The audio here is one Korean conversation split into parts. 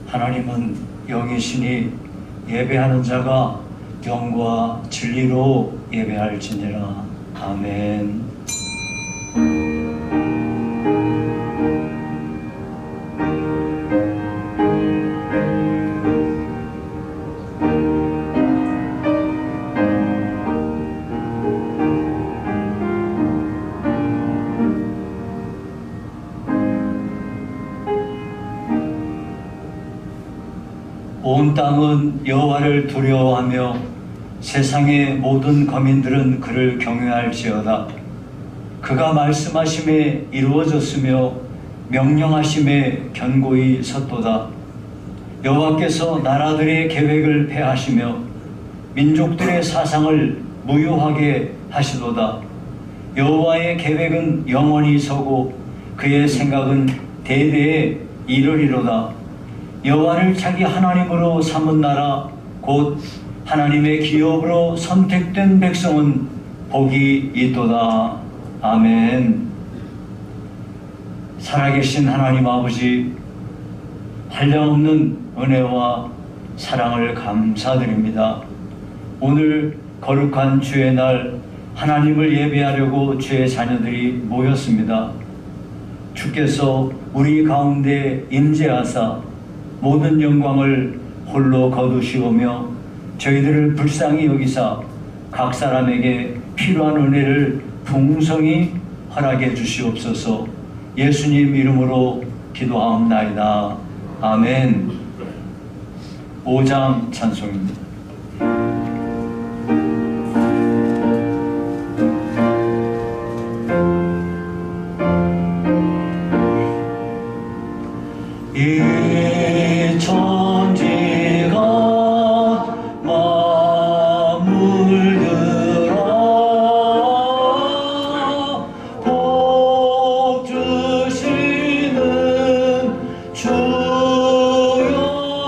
하나님은 영이시니 예배하는 자가 영과 진리로 예배할지니라. 아멘. 온 땅은 여호와를 두려워하며 세상의 모든 거민들은 그를 경외할지어다. 그가 말씀하심에 이루어졌으며 명령하심에 견고히 섰도다. 여호와께서 나라들의 계획을 폐하시며 민족들의 사상을 무효하게 하시도다. 여호와의 계획은 영원히 서고 그의 생각은 대대에 이르리로다. 여호와를 자기 하나님으로 삼은 나라 곧 하나님의 기업으로 선택된 백성은 복이 있도다. 아멘. 살아계신 하나님 아버지, 한량없는 은혜와 사랑을 감사드립니다. 오늘 거룩한 주의 날 하나님을 예배하려고 주의 자녀들이 모였습니다. 주께서 우리 가운데 임재하사 모든 영광을 홀로 거두시오며 저희들을 불쌍히 여기사 각 사람에게 필요한 은혜를 풍성히 허락해 주시옵소서. 예수님 이름으로 기도하옵나이다. 아멘. 5장 찬송입니다. 이 천지가 물들어 복 주시는 주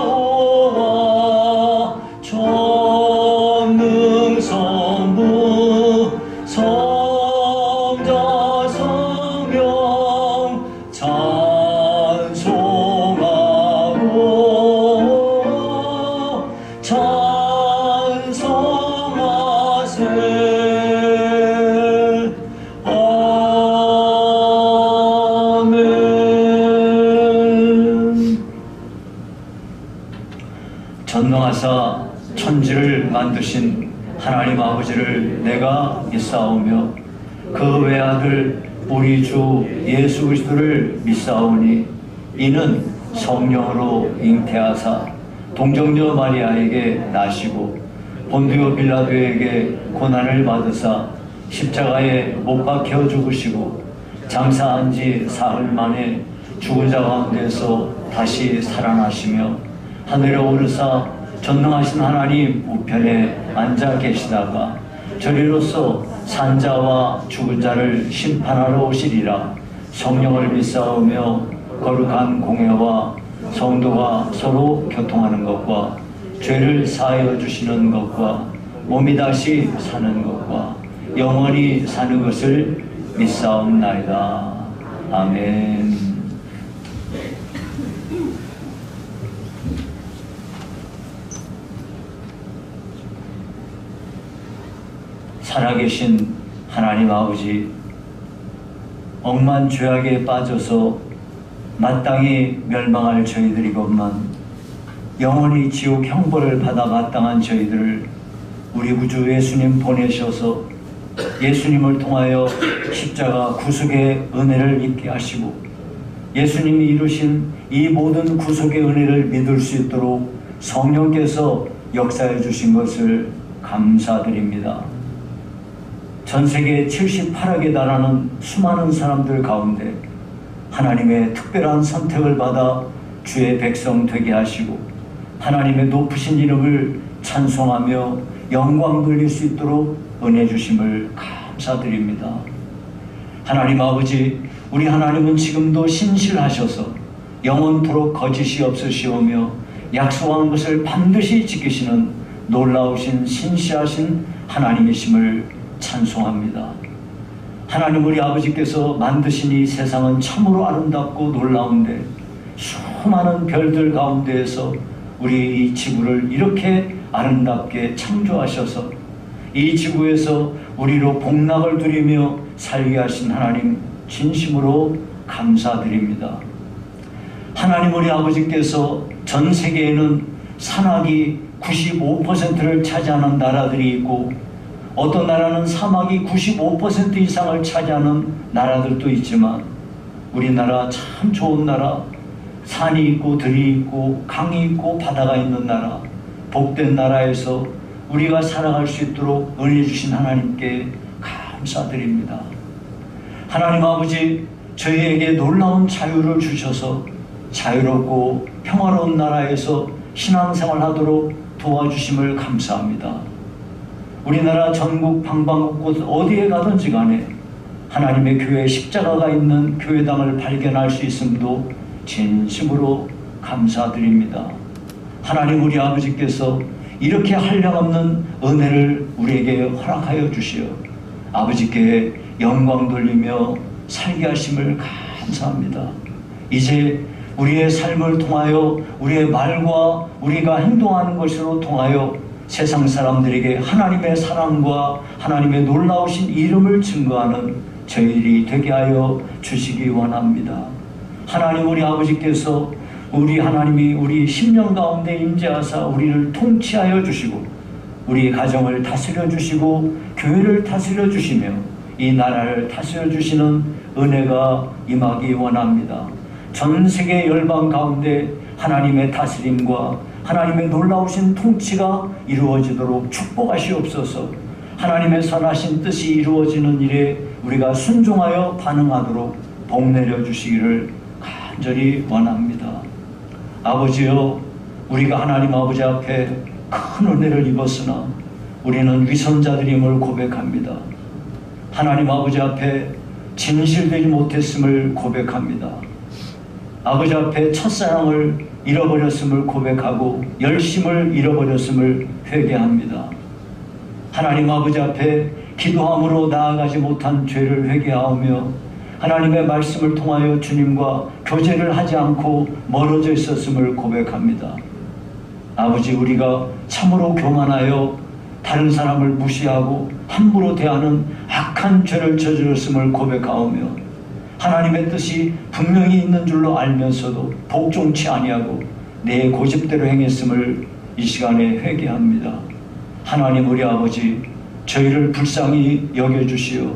여호와 전능성부 성자 성령 찬송하세. 아멘. 전능하사 천지를 만드신 하나님 아버지를 내가 믿사오며 그 외아들 우리 주 예수 그리스도를 믿사오니 이는 성령으로 잉태하사 동정녀 마리아에게 나시고 본디오 빌라도에게 고난을 받으사 십자가에 못 박혀 죽으시고 장사한 지 사흘 만에 죽은 자 가운데서 다시 살아나시며 하늘에 오르사 전능하신 하나님 우편에 앉아 계시다가 저리로서 산자와 죽은 자를 심판하러 오시리라. 성령을 믿사오며 거룩한 공회와 성도가 서로 교통하는 것과 죄를 사하여 주시는 것과 몸이 다시 사는 것과 영원히 사는 것을 믿사옵나이다. 아멘. 살아계신 하나님 아버지, 억만 죄악에 빠져서 마땅히 멸망할 저희들이건만 영원히 지옥 형벌을 받아 마땅한 저희들을 우리 구주 예수님 보내셔서 예수님을 통하여 십자가 구속의 은혜를 입게 하시고 예수님이 이루신 이 모든 구속의 은혜를 믿을 수 있도록 성령께서 역사해 주신 것을 감사드립니다. 전 세계 78억에 달하는 수많은 사람들 가운데 하나님의 특별한 선택을 받아 주의 백성 되게 하시고 하나님의 높으신 이름을 찬송하며 영광 돌릴 수 있도록 은혜 주심을 감사드립니다. 하나님 아버지, 우리 하나님은 지금도 신실하셔서 영원토록 거짓이 없으시오며 약속한 것을 반드시 지키시는 놀라우신 신실하신 하나님이심을 찬송합니다. 하나님 우리 아버지께서 만드신 이 세상은 참으로 아름답고 놀라운데 수많은 별들 가운데에서 우리 이 지구를 이렇게 아름답게 창조하셔서 이 지구에서 우리로 복락을 누리며 살게 하신 하나님 진심으로 감사드립니다. 하나님 우리 아버지께서 전 세계에는 산악이 95%를 차지하는 나라들이 있고 어떤 나라는 사막이 95% 이상을 차지하는 나라들도 있지만 우리나라 참 좋은 나라, 산이 있고 들이 있고 강이 있고 바다가 있는 나라, 복된 나라에서 우리가 살아갈 수 있도록 은혜 주신 하나님께 감사드립니다. 하나님 아버지, 저희에게 놀라운 자유를 주셔서 자유롭고 평화로운 나라에서 신앙생활 하도록 도와주심을 감사합니다. 우리나라 전국 방방곳곳 어디에 가든지 간에 하나님의 교회 십자가가 있는 교회당을 발견할 수 있음도 진심으로 감사드립니다. 하나님 우리 아버지께서 이렇게 한량없는 은혜를 우리에게 허락하여 주시어 아버지께 영광 돌리며 살게 하심을 감사합니다. 이제 우리의 삶을 통하여 우리의 말과 우리가 행동하는 것으로 통하여 세상 사람들에게 하나님의 사랑과 하나님의 놀라우신 이름을 증거하는 저희들이 되게 하여 주시기 원합니다. 하나님 우리 아버지께서 우리 하나님이 우리 심령 가운데 임재하사 우리를 통치하여 주시고 우리 가정을 다스려 주시고 교회를 다스려 주시며 이 나라를 다스려 주시는 은혜가 임하기 원합니다. 전 세계 열방 가운데 하나님의 다스림과 하나님의 놀라우신 통치가 이루어지도록 축복하시옵소서. 하나님의 선하신 뜻이 이루어지는 일에 우리가 순종하여 반응하도록 복 내려 주시기를 간절히 원합니다. 아버지여, 우리가 하나님 아버지 앞에 큰 은혜를 입었으나 우리는 위선자들임을 고백합니다. 하나님 아버지 앞에 진실되지 못했음을 고백합니다. 아버지 앞에 첫사랑을 잃어버렸음을 고백하고 열심을 잃어버렸음을 회개합니다. 하나님 아버지 앞에 기도함으로 나아가지 못한 죄를 회개하며 하나님의 말씀을 통하여 주님과 교제를 하지 않고 멀어져 있었음을 고백합니다. 아버지, 우리가 참으로 교만하여 다른 사람을 무시하고 함부로 대하는 악한 죄를 저질렀음을 고백하오며 하나님의 뜻이 분명히 있는 줄로 알면서도 복종치 아니하고 내 고집대로 행했음을 이 시간에 회개합니다. 하나님 우리 아버지, 저희를 불쌍히 여겨주시어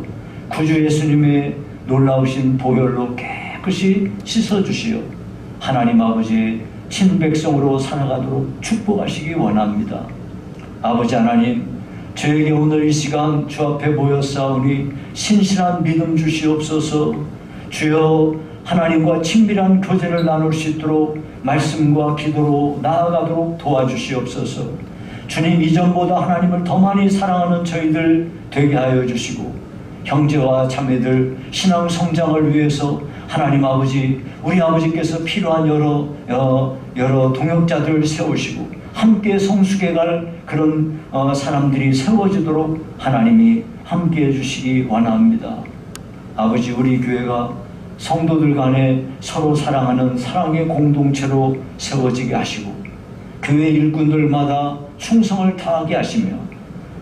구주 예수님의 놀라우신 보혈로 깨끗이 씻어주시어 하나님 아버지의 친백성으로 살아가도록 축복하시기 원합니다. 아버지 하나님, 저에게 오늘 이 시간 주 앞에 모였사오니 신실한 믿음 주시옵소서. 주여, 하나님과 친밀한 교제를 나눌 수 있도록 말씀과 기도로 나아가도록 도와주시옵소서. 주님, 이전보다 하나님을 더 많이 사랑하는 저희들 되게 하여 주시고 형제와 자매들 신앙 성장을 위해서 하나님 아버지, 우리 아버지께서 필요한 여러 동역자들을 세우시고 함께 성숙해 갈 그런 사람들이 세워지도록 하나님이 함께 해주시기 원합니다. 아버지, 우리 교회가 성도들 간에 서로 사랑하는 사랑의 공동체로 세워지게 하시고 교회 일꾼들마다 충성을 다하게 하시며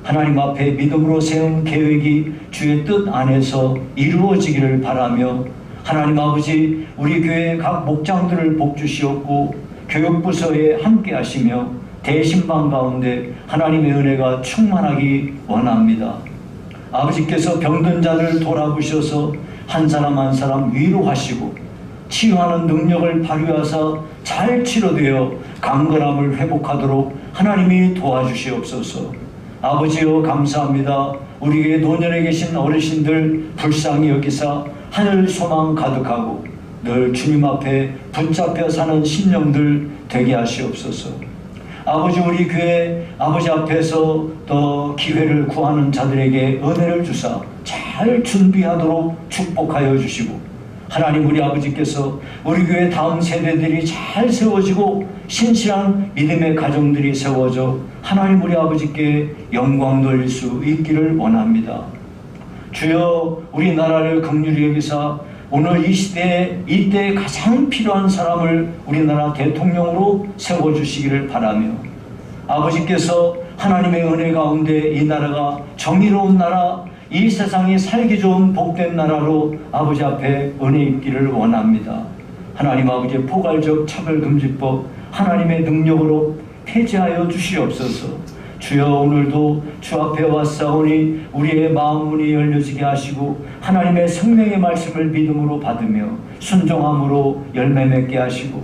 하나님 앞에 믿음으로 세운 계획이 주의 뜻 안에서 이루어지기를 바라며 하나님 아버지, 우리 교회 각 목장들을 복주시옵고 교육부서에 함께 하시며 대신방 가운데 하나님의 은혜가 충만하기 원합니다. 아버지께서 병든 자를 돌아보셔서 한 사람 한 사람 위로하시고 치유하는 능력을 발휘하사 잘 치료되어 강건함을 회복하도록 하나님이 도와주시옵소서. 아버지여, 감사합니다. 우리의 노년에 계신 어르신들 불쌍히 여기사 하늘 소망 가득하고 늘 주님 앞에 붙잡혀 사는 심령들 되게 하시옵소서. 아버지, 우리 교회 아버지 앞에서 또 기회를 구하는 자들에게 은혜를 주사 잘 준비하도록 축복하여 주시고 하나님 우리 아버지께서 우리 교회 다음 세대들이 잘 세워지고 신실한 믿음의 가정들이 세워져 하나님 우리 아버지께 영광 돌릴 수 있기를 원합니다. 주여, 우리나라를 긍휼히 여기사 오늘 이 시대에 이때에 가장 필요한 사람을 우리나라 대통령으로 세워주시기를 바라며 아버지께서 하나님의 은혜 가운데 이 나라가 정의로운 나라, 이 세상이 살기 좋은 복된 나라로 아버지 앞에 은혜 있기를 원합니다. 하나님 아버지의 포괄적 차별금지법 하나님의 능력으로 폐지하여 주시옵소서. 주여 오늘도 주 앞에 왔사오니 우리의 마음 문이 열려지게 하시고 하나님의 생명의 말씀을 믿음으로 받으며 순종함으로 열매 맺게 하시고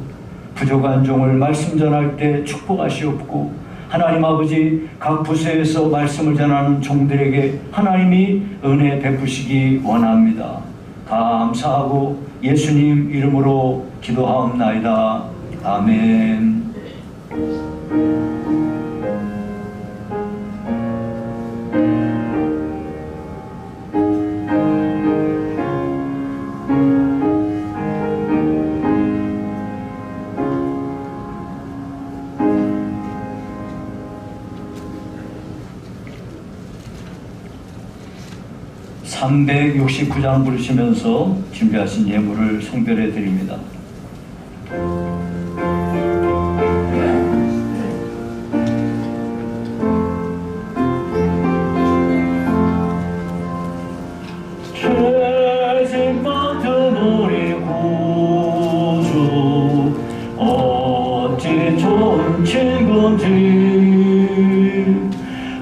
부족한 종을 말씀 전할 때 축복하시옵고 하나님 아버지 각 부서에서 말씀을 전하는 종들에게 하나님이 은혜 베푸시기 원합니다. 감사하고 예수님 이름으로 기도하옵나이다. 아멘. 369장 부르시면서 준비하신 예물을 성별해 드립니다. 죄짐 같은 우리 구주 어찌 좋은 친구인지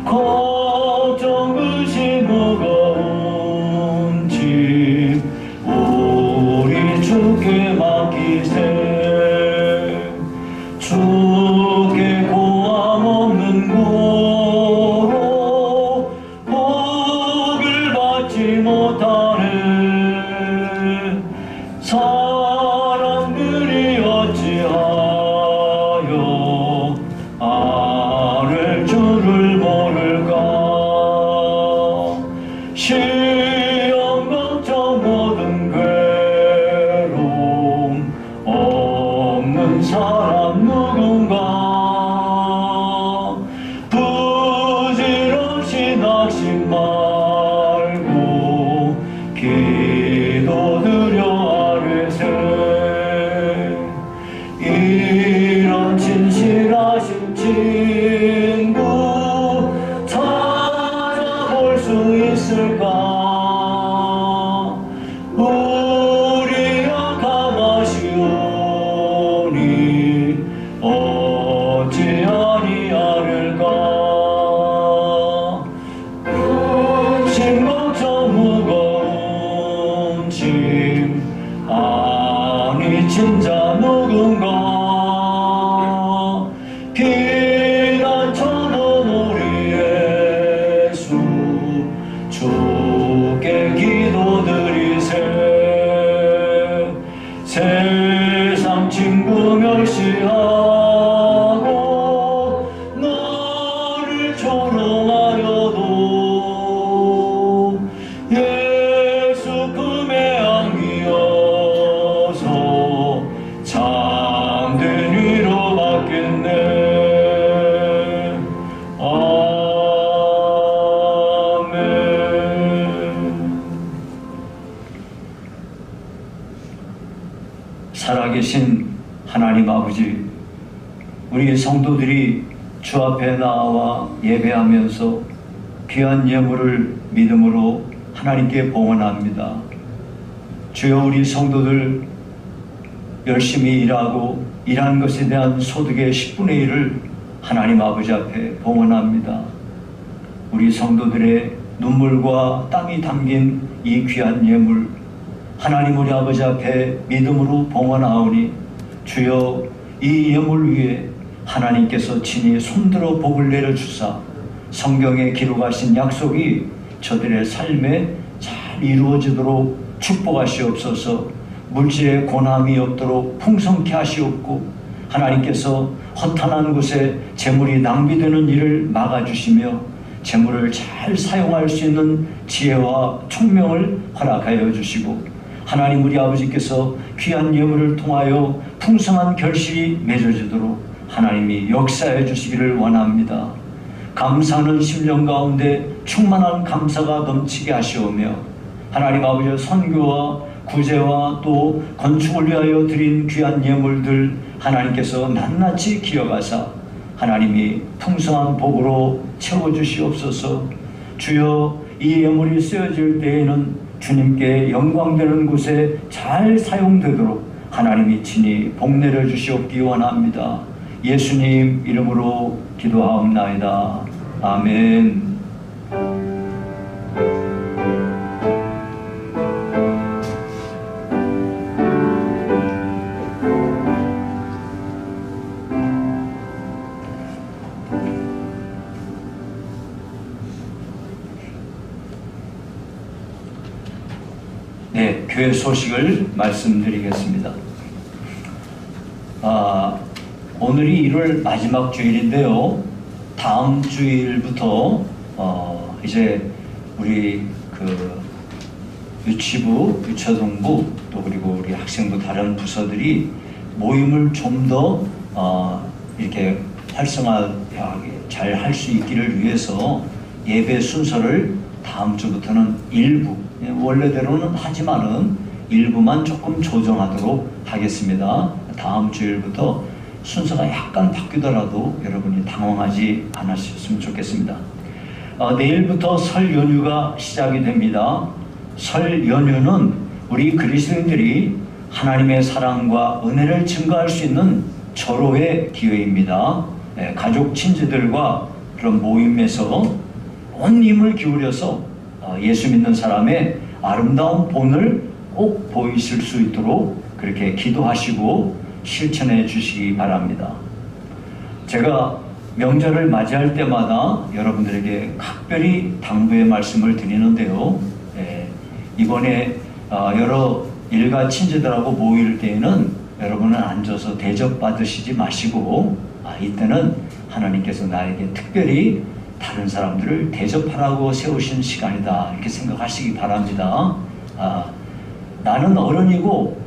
걱정 의심 무거운지 우리 주께 맡기세. 주께 고함 없는 고로 복을 받지 못하는 사람들이 어찌하여 아를 줄을 모를까. 시험 걱정 모든 괴로움 없는 사람 누군가. 부질없이 낙심 말고 기도드려 아뢰세. 이런 진실하신 친구 찾아볼 수 있을까. 우리 약함하시오니 어찌 아니하를까. 짐 걱정 무거운 짐 아니 진짜 누군가. 피난처는 우리 예수 주께 기도드리세. 세상 친구 멸시하고 너를 조롱하여도 예수 품에 안기어서 참된 위로 받겠네. 살아계신 하나님 아버지, 우리 성도들이 주 앞에 나와 예배하면서 귀한 예물을 믿음으로 하나님께 봉헌합니다. 주여, 우리 성도들 열심히 일하고 일한 것에 대한 소득의 10분의 1을 하나님 아버지 앞에 봉헌합니다. 우리 성도들의 눈물과 땀이 담긴 이 귀한 예물 하나님 우리 아버지 앞에 믿음으로 봉헌하오니 주여, 이 예물 위에 하나님께서 친히 손들어 복을 내려주사 성경에 기록하신 약속이 저들의 삶에 잘 이루어지도록 축복하시옵소서. 물질의 고난이 없도록 풍성케 하시옵고 하나님께서 허탄한 곳에 재물이 낭비되는 일을 막아주시며 재물을 잘 사용할 수 있는 지혜와 총명을 허락하여 주시고 하나님 우리 아버지께서 귀한 예물을 통하여 풍성한 결실이 맺어지도록 하나님이 역사해 주시기를 원합니다. 감사하는 심령 가운데 충만한 감사가 넘치게 하시오며 하나님 아버지의 선교와 구제와 또 건축을 위하여 드린 귀한 예물들 하나님께서 낱낱이 기억하사 하나님이 풍성한 복으로 채워주시옵소서. 주여, 이 예물이 쓰여질 때에는 주님께 영광되는 곳에 잘 사용되도록 하나님이 친히 복 내려주시옵기 원합니다. 예수님 이름으로 기도하옵나이다. 아멘. 네, 교회 소식을 말씀드리겠습니다. 오늘이 1월 마지막 주일인데요. 다음 주일부터 이제 우리 그 유치부, 유초등부 또 그리고 우리 학생부 다른 부서들이 모임을 좀 더 이렇게 활성화하게 잘 할 수 있기를 위해서 예배 순서를 다음 주부터는 일부, 원래대로는 하지만은 일부만 조금 조정하도록 하겠습니다. 다음 주일부터 순서가 약간 바뀌더라도 여러분이 당황하지 않으셨으면 좋겠습니다. 내일부터 설 연휴가 시작이 됩니다. 설 연휴는 우리 그리스도인들이 하나님의 사랑과 은혜를 증거할 수 있는 절호의 기회입니다. 가족 친지들과 그런 모임에서 온 힘을 기울여서 예수 믿는 사람의 아름다운 본을 꼭 보이실 수 있도록 그렇게 기도하시고 실천해 주시기 바랍니다. 제가 명절을 맞이할 때마다 여러분들에게 각별히 당부의 말씀을 드리는데요. 이번에 여러 일가 친지들하고 모일 때에는 여러분은 앉아서 대접받으시지 마시고 이때는 하나님께서 나에게 특별히 다른 사람들을 대접하라고 세우신 시간이다 이렇게 생각하시기 바랍니다. 나는 어른이고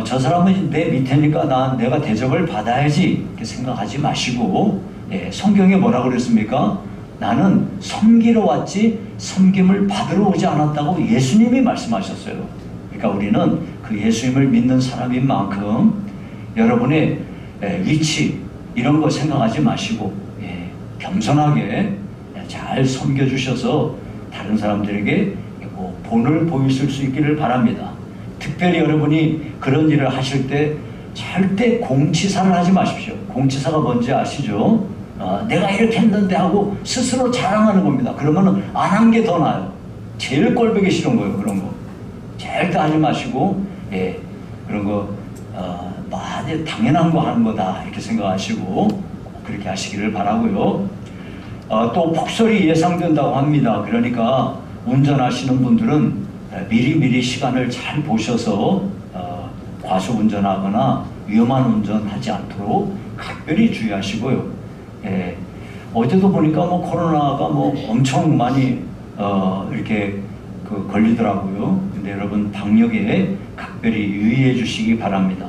저 사람은 내 밑에니까 내가 대접을 받아야지 이렇게 생각하지 마시고 성경에 뭐라고 그랬습니까? 나는 섬기러 왔지 섬김을 받으러 오지 않았다고 예수님이 말씀하셨어요. 그러니까 우리는 그 예수님을 믿는 사람인 만큼 여러분의 위치 이런 거 생각하지 마시고 겸손하게 잘 섬겨주셔서 다른 사람들에게 본을 보이실 수 있기를 바랍니다. 특별히 여러분이 그런 일을 하실 때 절대 공치사를 하지 마십시오. 공치사가 뭔지 아시죠? 내가 이렇게 했는데 하고 스스로 자랑하는 겁니다. 그러면 안 한 게 더 나아요. 제일 꼴보기 싫은 거예요. 그런 거 절대 하지 마시고 그런 거 당연한 거 하는 거다 이렇게 생각하시고 그렇게 하시기를 바라고요. 또 폭설이 예상된다고 합니다. 그러니까 운전하시는 분들은 미리미리 시간을 잘 보셔서 과속 운전하거나 위험한 운전하지 않도록 각별히 주의하시고요. 어제도 보니까 코로나가 엄청 많이 이렇게 걸리더라고요. 근데 여러분 방역에 각별히 유의해 주시기 바랍니다.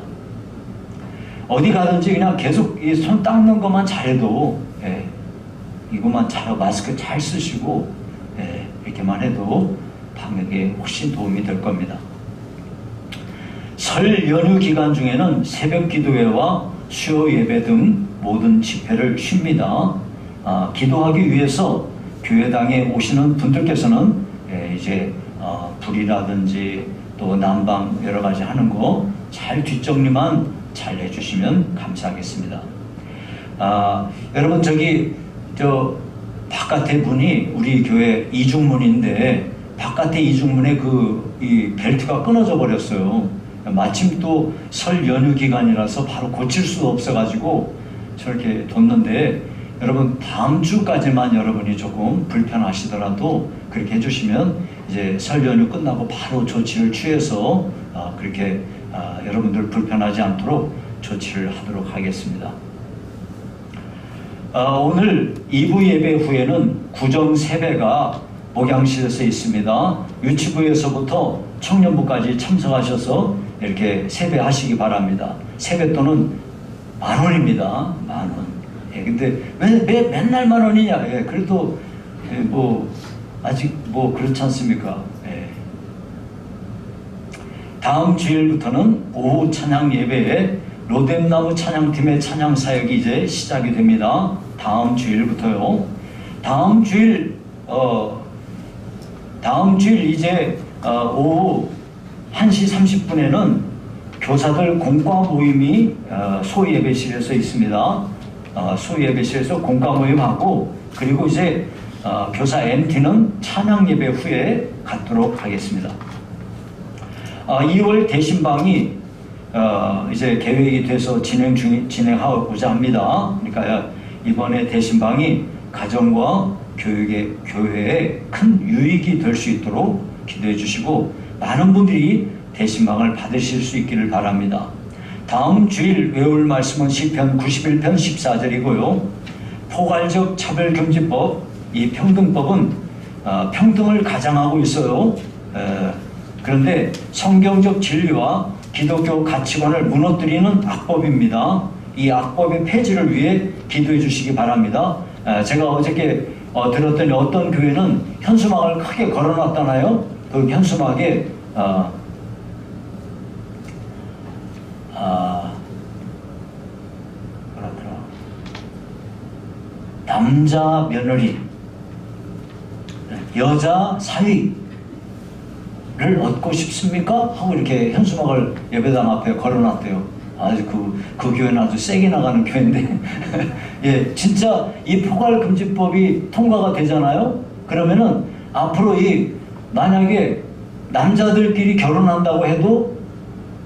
어디 가든지 그냥 계속 이 손 닦는 것만 잘해도 이것만 잘 마스크 잘 쓰시고 이렇게만 해도 방역에 훨씬 도움이 될 겁니다. 설 연휴 기간 중에는 새벽 기도회와 수요 예배 등 모든 집회를 쉽니다. 기도하기 위해서 교회당에 오시는 분들께서는 이제 불이라든지 또 난방 여러 가지 하는 거 잘 뒷정리만 잘 해주시면 감사하겠습니다. 여러분 저 바깥에 문이 우리 교회 이중문인데 바깥에 이중문에 이 벨트가 끊어져 버렸어요. 마침 또 설 연휴 기간이라서 바로 고칠 수도 없어가지고 저렇게 뒀는데 여러분 다음 주까지만 여러분이 조금 불편하시더라도 그렇게 해주시면 이제 설 연휴 끝나고 바로 조치를 취해서 그렇게 여러분들 불편하지 않도록 조치를 하도록 하겠습니다. 오늘 2부 예배 후에는 구정 세배가 목양실에서 있습니다. 유치부에서부터 청년부까지 참석하셔서 이렇게 세배하시기 바랍니다. 세뱃돈은 10,000원입니다. 10,000원. 근데 왜 맨날 10,000원이냐? 그래도 아직 그렇지 않습니까? 다음 주일부터는 오후 찬양 예배에 로뎀나무 찬양팀의 찬양 사역이 이제 시작이 됩니다. 다음 주일부터요. 다음 주일 이제 오후 1시 30분에는 교사들 공과 모임이 소위 예배실에서 있습니다. 소위 예배실에서 공과 모임하고, 그리고 이제 교사 MT는 찬양 예배 후에 갖도록 하겠습니다. 2월 대신방이 이제 계획이 돼서 진행하고자 합니다. 그러니까 이번에 대신방이 가정과 교회에 큰 유익이 될 수 있도록 기도해 주시고, 많은 분들이 대신방을 받으실 수 있기를 바랍니다. 다음 주일 외울 말씀은 시편 91편 14절이고요. 포괄적 차별금지법, 이 평등법은 평등을 가장하고 있어요. 그런데 성경적 진리와 기독교 가치관을 무너뜨리는 악법입니다. 이 악법의 폐지를 위해 기도해 주시기 바랍니다. 제가 어저께 들었더니 어떤 교회는 현수막을 크게 걸어놨잖아요. 그 현수막에 뭐라더라, 남자 며느리, 여자 사위를 얻고 싶습니까? 하고 이렇게 현수막을 예배당 앞에 걸어놨대요. 아주 그 교회는 아주 세게 나가는 교회인데 예, 진짜 이 포괄금지법이 통과가 되잖아요. 그러면은 앞으로 만약에 남자들끼리 결혼한다고 해도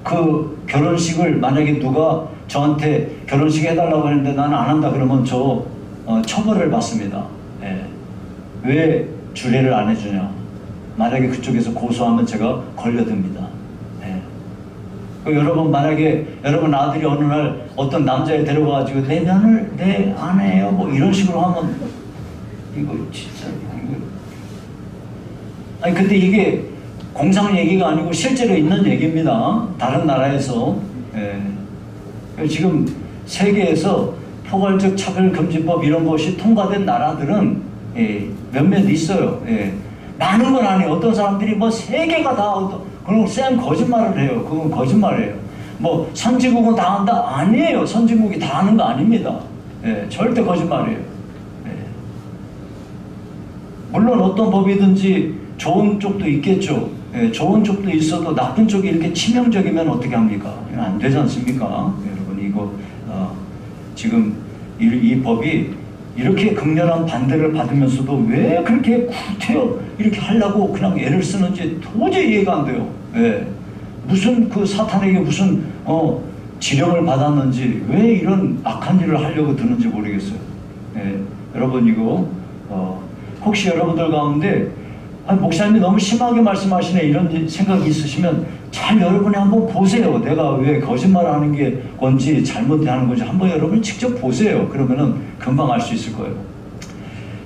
그 결혼식을 만약에 누가 저한테 결혼식 해달라고 하는데 나는 안 한다 그러면 저 처벌을 받습니다. 예. 왜 주례를 안 해주냐? 만약에 그쪽에서 고소하면 제가 걸려듭니다. 예. 여러분, 만약에 여러분 아들이 어느 날 어떤 남자에 데려가가지고 내 며느리 내 아내예요 뭐 이런 식으로 하면 이거 진짜 아니, 근데 이게 공상 얘기가 아니고 실제로 있는 얘기입니다. 다른 나라에서. 예. 지금 세계에서 포괄적 차별금지법 이런 것이 통과된 나라들은 몇몇 있어요. 예. 많은 건 아니에요. 어떤 사람들이 뭐 세계가 다 그런 쌩 거짓말을 해요. 그건 거짓말이에요. 뭐 선진국은 다 한다? 아니에요. 선진국이 다 하는 거 아닙니다. 예. 절대 거짓말이에요. 예. 물론 어떤 법이든지 좋은 쪽도 있겠죠. 예, 좋은 쪽도 있어도 나쁜 쪽이 이렇게 치명적이면 어떻게 합니까? 안 되지 않습니까? 여러분, 이거 지금 이 법이 이렇게 극렬한 반대를 받으면서도 왜 그렇게 구태여 이렇게 하려고 그냥 애를 쓰는지 도저히 이해가 안 돼요. 예. 무슨 그 사탄에게 무슨 지령을 받았는지 왜 이런 악한 일을 하려고 드는지 모르겠어요. 예. 여러분, 이거 혹시 여러분들 가운데 목사님이 너무 심하게 말씀하시네 이런 생각이 있으시면 잘 여러분이 한번 보세요. 내가 왜 거짓말하는 게 건지 잘못하는 건지 한번 여러분 직접 보세요. 그러면은 금방 알 수 있을 거예요.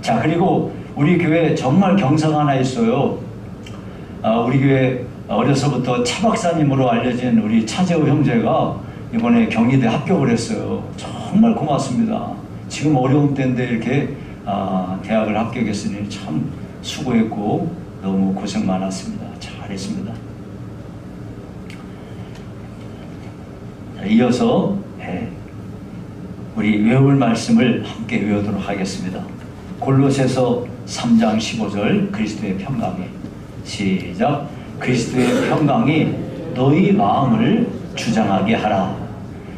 자, 그리고 우리 교회 정말 경사가 하나 있어요. 우리 교회 어려서부터 차 박사님으로 알려진 우리 차재호 형제가 이번에 경희대 합격을 했어요. 정말 고맙습니다. 지금 어려운 때인데 이렇게 대학을 합격했으니 참 수고했고 너무 고생 많았습니다. 잘했습니다. 이어서 우리 외울 말씀을 함께 외우도록 하겠습니다. 골로새서 3장 15절 그리스도의 평강이 시작. 그리스도의 평강이 너희 마음을 주장하게 하라.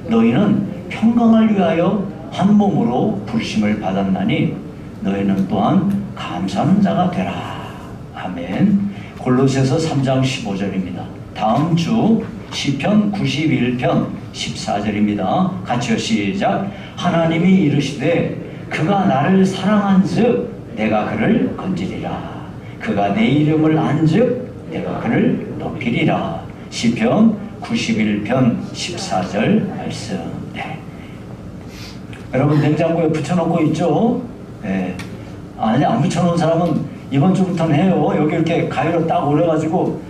너희는 평강을 위하여 한 몸으로 부르심을 받았나니 너희는 또한 감사하는 자가 되라. 아멘. 골로새서 3장 15절입니다. 다음 주 시편 91편 14절입니다. 같이요, 시작. 하나님이 이르시되 그가 나를 사랑한즉 내가 그를 건지리라. 그가 내 이름을 안즉 내가 그를 높이리라. 시편 91편 14절 말씀. 네. 여러분, 냉장고에 붙여놓고 있죠? 네. 아니, 안 붙여놓은 사람은 이번 주부터는 해요. 여기 이렇게 가위로 딱 오려가지고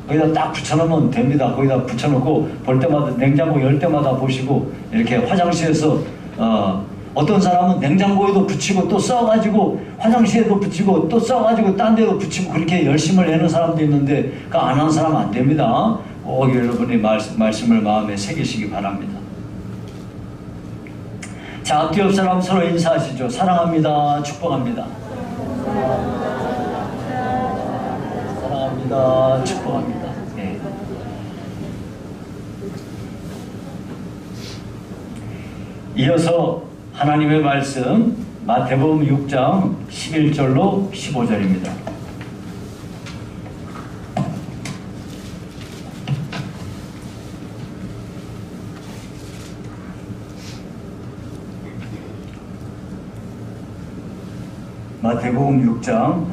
거기다 딱 붙여놓으면 됩니다. 거기다 붙여놓고 볼 때마다, 냉장고 열 때마다 보시고, 이렇게 화장실에서 어떤 사람은 냉장고에도 붙이고 또 써가지고 화장실에도 붙이고 또 써가지고 딴 데도 붙이고 그렇게 열심을 내는 사람도 있는데 그 안 하는 사람은 안 됩니다. 꼭 여러분의 말씀을 마음에 새기시기 바랍니다. 자, 앞뒤 옆 사람 서로 인사하시죠. 사랑합니다. 축복합니다. 사랑합니다. 축복합니다. 네. 이어서 하나님의 말씀 마태복음 6장 11절로 15절입니다. 마태복음 6장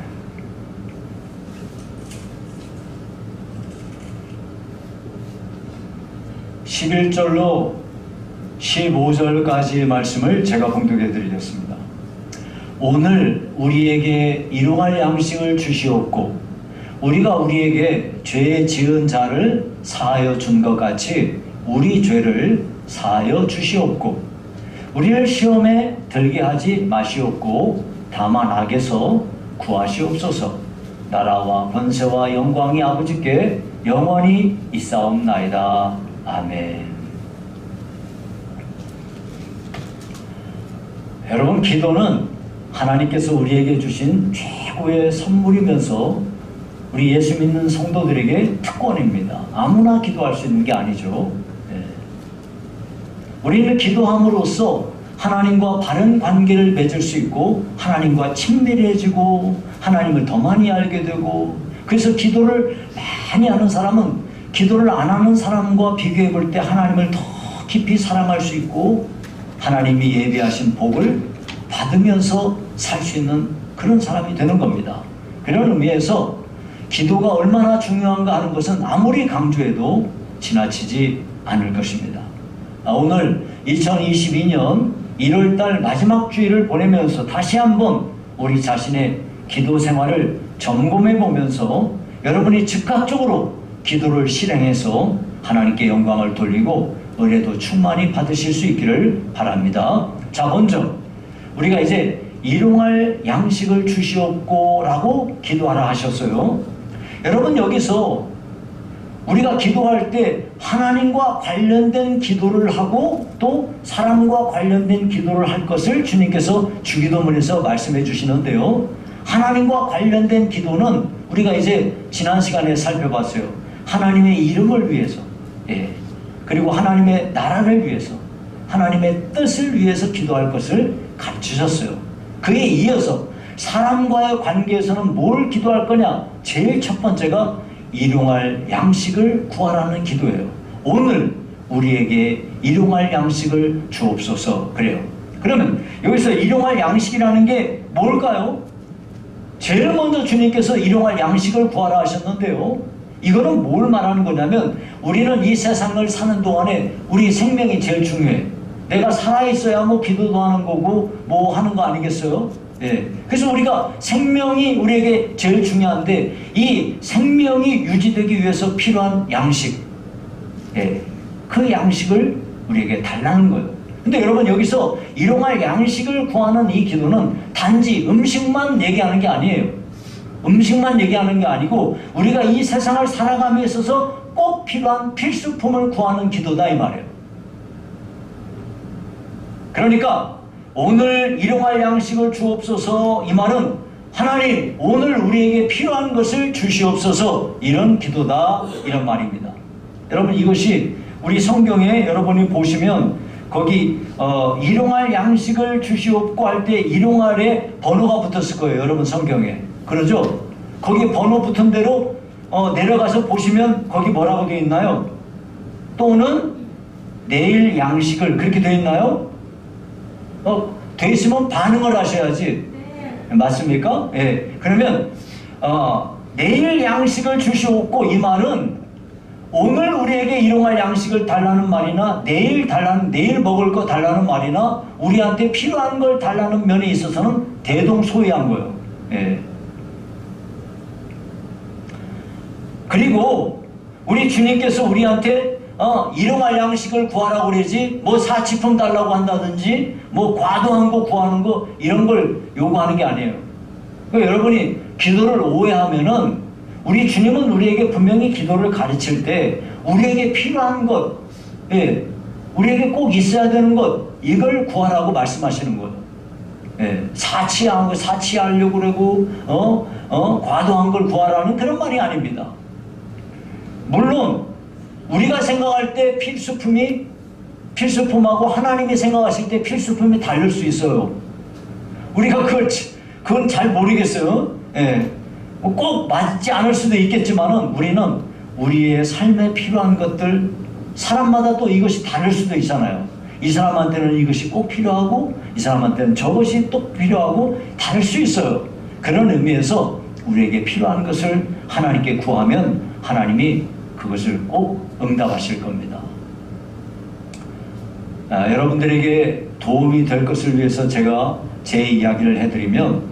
11절로 15절까지의 말씀을 제가 봉독해 드리겠습니다. 오늘 우리에게 일용할 양식을 주시옵고 우리가 우리에게 죄 지은 자를 사하여 준 것 같이 우리 죄를 사하여 주시옵고 우리를 시험에 들게 하지 마시옵고 다만 악에서 구하시옵소서. 나라와 권세와 영광이 아버지께 영원히 있사옵나이다. 아멘. 여러분, 기도는 하나님께서 우리에게 주신 최고의 선물이면서 우리 예수 믿는 성도들에게 특권입니다. 아무나 기도할 수 있는 게 아니죠. 네. 우리는 기도함으로써 하나님과 바른 관계를 맺을 수 있고 하나님과 친밀해지고 하나님을 더 많이 알게 되고, 그래서 기도를 많이 하는 사람은 기도를 안 하는 사람과 비교해 볼 때 하나님을 더 깊이 사랑할 수 있고 하나님이 예비하신 복을 받으면서 살 수 있는 그런 사람이 되는 겁니다. 그런 의미에서 기도가 얼마나 중요한가 하는 것은 아무리 강조해도 지나치지 않을 것입니다. 오늘 2022년 1월달 마지막 주일을 보내면서 다시 한번 우리 자신의 기도 생활을 점검해 보면서 여러분이 즉각적으로 기도를 실행해서 하나님께 영광을 돌리고 은혜도 충만히 받으실 수 있기를 바랍니다. 자, 먼저 우리가 이제 일용할 양식을 주시옵고 라고 기도하라 하셨어요. 여러분, 여기서 우리가 기도할 때 하나님과 관련된 기도를 하고 또 사람과 관련된 기도를 할 것을 주님께서 주기도문에서 말씀해 주시는데요. 하나님과 관련된 기도는 우리가 이제 지난 시간에 살펴봤어요. 하나님의 이름을 위해서, 그리고 하나님의 나라를 위해서, 하나님의 뜻을 위해서 기도할 것을 가르치셨어요. 그에 이어서 사람과의 관계에서는 뭘 기도할 거냐? 제일 첫 번째가 일용할 양식을 구하라는 기도예요. 오늘 우리에게 일용할 양식을 주옵소서. 그래요. 그러면 여기서 일용할 양식이라는 게 뭘까요? 제일 먼저 주님께서 일용할 양식을 구하라 하셨는데요. 이거는 뭘 말하는 거냐면 우리는 이 세상을 사는 동안에 우리 생명이 제일 중요해. 내가 살아있어야 뭐 기도도 하는 거고 뭐 하는 거 아니겠어요? 그래서 우리가 생명이 우리에게 제일 중요한데 이 생명이 유지되기 위해서 필요한 양식, 그 양식을 우리에게 달라는 거예요. 근데 여러분, 여기서 일용할 양식을 구하는 이 기도는 단지 음식만 얘기하는 게 아니에요. 음식만 얘기하는 게 아니고 우리가 이 세상을 살아감에 있어서 꼭 필요한 필수품을 구하는 기도다 이 말이에요. 그러니까 오늘 일용할 양식을 주옵소서, 이 말은 하나님 오늘 우리에게 필요한 것을 주시옵소서, 이런 기도다 이런 말입니다. 여러분, 이것이 우리 성경에 여러분이 보시면 거기 일용할 양식을 주시옵고 할 때 일용할에 번호가 붙었을 거예요. 여러분 성경에 그러죠? 거기 번호 붙은 대로 내려가서 보시면 거기 뭐라고 되어 있나요? 또는 내일 양식을, 그렇게 되어 있나요? 되어 있으면 반응을 하셔야지. 맞습니까? 그러면 내일 양식을 주시옵고, 이 말은 오늘 우리에게 일용할 양식을 달라는 말이나 내일 먹을 거 달라는 말이나 우리한테 필요한 걸 달라는 면에 있어서는 대동소이한 거예요. 그리고 우리 주님께서 우리한테 일용할 양식을 구하라고 그러지 뭐 사치품 달라고 한다든지 뭐 과도한 거 구하는 거 이런 걸 요구하는 게 아니에요. 그러니까 여러분이 기도를 오해하면은, 우리 주님은 우리에게 분명히 기도를 가르칠 때 우리에게 필요한 것, 예, 우리에게 꼭 있어야 되는 것, 이걸 구하라고 말씀하시는 거예요. 예, 사치하려고 그러고, 과도한 걸 구하라는 그런 말이 아닙니다. 물론, 우리가 생각할 때 필수품하고 하나님이 생각하실 때 필수품이 다를 수 있어요. 우리가 그건 잘 모르겠어요. 예, 꼭 맞지 않을 수도 있겠지만은 우리는 우리의 삶에 필요한 것들, 사람마다 또 이것이 다를 수도 있잖아요. 이 사람한테는 이것이 꼭 필요하고 이 사람한테는 저것이 또 필요하고 다를 수 있어요. 그런 의미에서 우리에게 필요한 것을 하나님께 구하면 하나님이 그것을 꼭 응답하실 겁니다. 여러분들에게 도움이 될 것을 위해서 제가 제 이야기를 해드리면,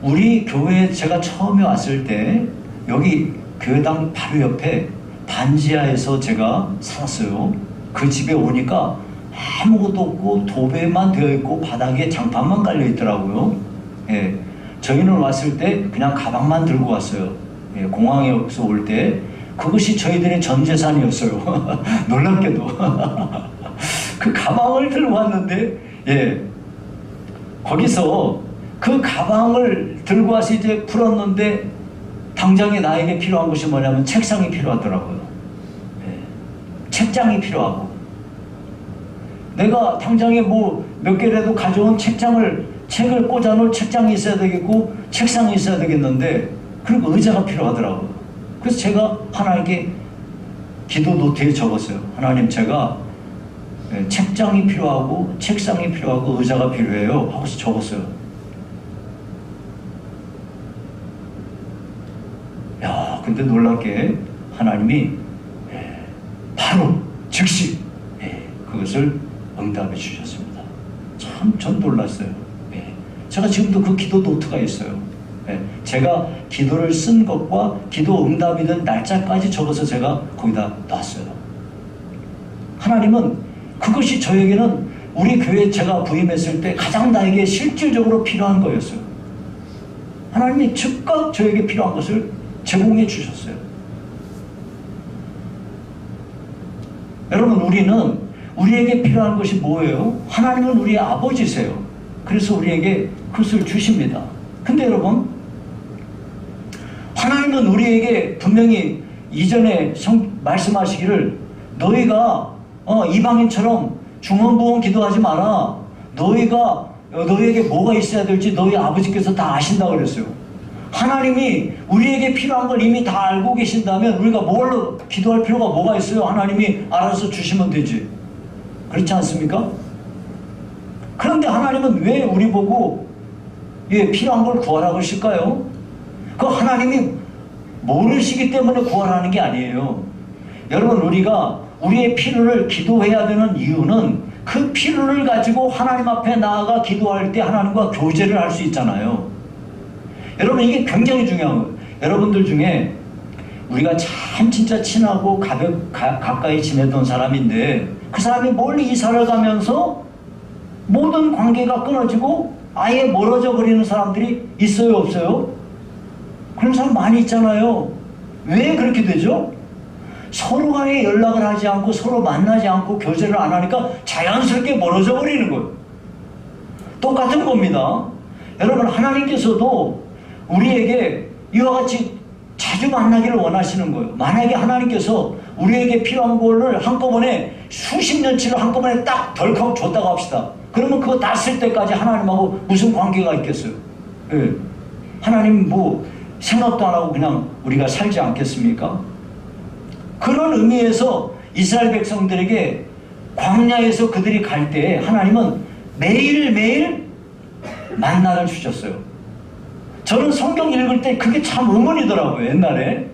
우리 교회에 제가 처음에 왔을 때 여기 교회당 바로 옆에 반지하에서 제가 살았어요. 그 집에 오니까 아무것도 없고 도배만 되어 있고 바닥에 장판만 깔려 있더라고요. 예, 저희는 왔을 때 그냥 가방만 들고 왔어요. 예, 공항에서 올 때 그것이 저희들의 전 재산이었어요. 놀랍게도 그 가방을 들고 왔는데, 예, 거기서 그 가방을 들고 와서 이제 풀었는데 당장에 나에게 필요한 것이 뭐냐면 책상이 필요하더라고요. 예, 책장이 필요하고, 내가 당장에 뭐 몇 개라도 가져온 책을 꽂아놓을 책장이 있어야 되겠고 책상이 있어야 되겠는데, 그리고 의자가 필요하더라고요. 그래서 제가 하나님께 기도 노트에 적었어요. 하나님, 제가 책장이 필요하고 책상이 필요하고 의자가 필요해요 하고서 적었어요. 야, 근데 놀랍게 하나님이 바로 즉시 그것을 응답해 주셨습니다. 참 전 놀랐어요. 제가 지금도 그 기도 노트가 있어요. 제가 기도를 쓴 것과 기도 응답이 된 날짜까지 적어서 제가 거기다 놨어요. 하나님은 그것이 저에게는 우리 교회에 제가 부임했을 때 가장 나에게 실질적으로 필요한 거였어요. 하나님이 즉각 저에게 필요한 것을 제공해 주셨어요. 여러분, 우리에게 필요한 것이 뭐예요? 하나님은 우리의 아버지세요. 그래서 우리에게 그것을 주십니다. 근데 여러분, 하나님은 우리에게 분명히 이전에 말씀하시기를, 너희가 이방인처럼 중언부언 기도하지 마라. 너희에게 뭐가 있어야 될지 너희 아버지께서 다 아신다 그랬어요. 하나님이 우리에게 필요한 걸 이미 다 알고 계신다면 우리가 뭘로 기도할 필요가 뭐가 있어요? 하나님이 알아서 주시면 되지. 그렇지 않습니까? 그런데 하나님은 왜 우리 보고 필요한 걸 구하라고 하실까요? 그 하나님이 모르시기 때문에 구하라는 게 아니에요. 여러분, 우리가 우리의 필요를 기도해야 되는 이유는 그 필요를 가지고 하나님 앞에 나아가 기도할 때 하나님과 교제를 할 수 있잖아요. 여러분, 이게 굉장히 중요한 거예요. 여러분들 중에 우리가 참 진짜 친하고 가까이 지내던 사람인데 그 사람이 멀리 이사를 가면서 모든 관계가 끊어지고 아예 멀어져 버리는 사람들이 있어요, 없어요? 그런 사람 많이 있잖아요. 왜 그렇게 되죠? 서로 간에 연락을 하지 않고 서로 만나지 않고 교제를 안 하니까 자연스럽게 멀어져 버리는 거예요. 똑같은 겁니다. 여러분, 하나님께서도 우리에게 이와 같이 자주 만나기를 원하시는 거예요. 만약에 하나님께서 우리에게 필요한 거를 한꺼번에 수십 년치를 한꺼번에 딱 덜컥 줬다고 합시다. 그러면 그거 다 쓸 때까지 하나님하고 무슨 관계가 있겠어요? 예. 하나님 생각도 안 하고 그냥 우리가 살지 않겠습니까? 그런 의미에서 이스라엘 백성들에게 광야에서 그들이 갈 때 하나님은 매일매일 만나를 주셨어요. 저는 성경 읽을 때 그게 참 의문이더라고요. 옛날에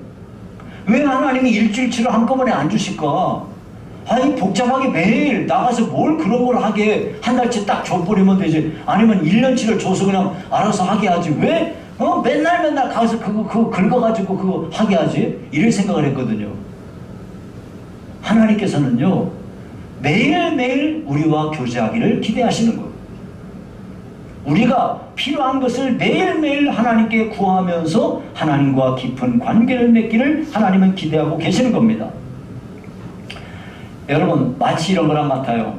왜 하나님이 일주일치를 한꺼번에 안 주실까? 아니, 복잡하게 매일 나가서 뭘 그런 걸 하게, 한 달치 딱 줘버리면 되지. 아니면 1년치를 줘서 그냥 알아서 하게 하지. 왜 맨날 가서 그거 긁어가지고 그거 하게 하지? 이럴 생각을 했거든요. 하나님께서는요, 매일매일 우리와 교제하기를 기대하시는 거예요. 우리가 필요한 것을 매일매일 하나님께 구하면서 하나님과 깊은 관계를 맺기를 하나님은 기대하고 계시는 겁니다. 여러분 마치 이런 거랑 같아요.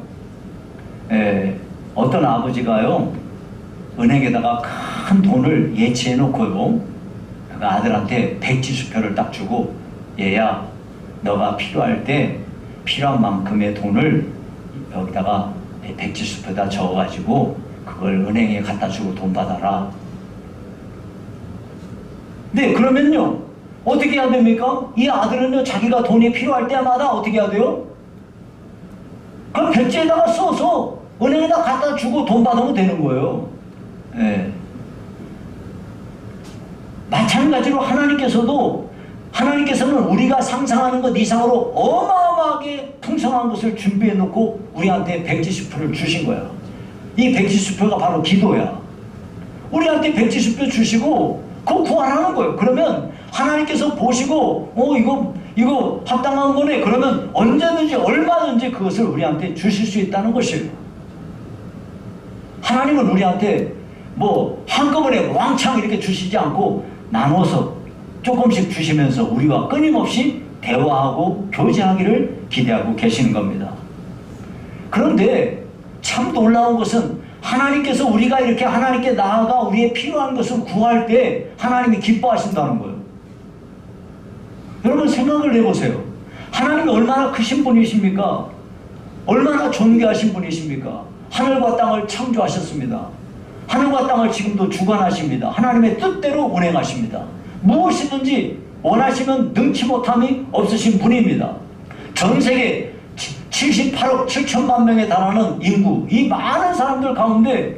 어떤 아버지가요 은행에다가 큰 돈을 예치해 놓고요 그 아들한테 백지수표를 딱 주고, 얘야 너가 필요할 때 필요한 만큼의 돈을 여기다가 백지수표에다 적어가지고 그걸 은행에 갖다 주고 돈 받아라. 네, 그러면요 어떻게 해야 됩니까? 이 아들은요 자기가 돈이 필요할 때마다 어떻게 해야 돼요? 그럼 백지에다가 써서 은행에다 갖다 주고 돈 받으면 되는 거예요. 예. 마찬가지로 하나님께서는 우리가 상상하는 것 이상으로 어마어마하게 풍성한 것을 준비해 놓고 우리한테 백지수표를 주신 거야. 이 백지수표가 바로 기도야. 우리한테 백지수표 주시고 그거 구하라는 거예요. 그러면 하나님께서 보시고 이거 합당한 거네. 그러면 언제든지 얼마든지 그것을 우리한테 주실 수 있다는 것이에요. 하나님은 우리한테 뭐 한꺼번에 왕창 이렇게 주시지 않고 나눠서 조금씩 주시면서 우리와 끊임없이 대화하고 교제하기를 기대하고 계시는 겁니다. 그런데 참 놀라운 것은 하나님께서 우리가 이렇게 하나님께 나아가 우리의 필요한 것을 구할 때 하나님이 기뻐하신다는 거예요. 여러분 생각을 해보세요. 하나님이 얼마나 크신 분이십니까? 얼마나 존귀하신 분이십니까? 하늘과 땅을 창조하셨습니다. 하늘과 땅을 지금도 주관하십니다. 하나님의 뜻대로 운행하십니다. 무엇이든지 원하시면 능치 못함이 없으신 분입니다. 전 세계 78억 7천만 명에 달하는 인구, 이 많은 사람들 가운데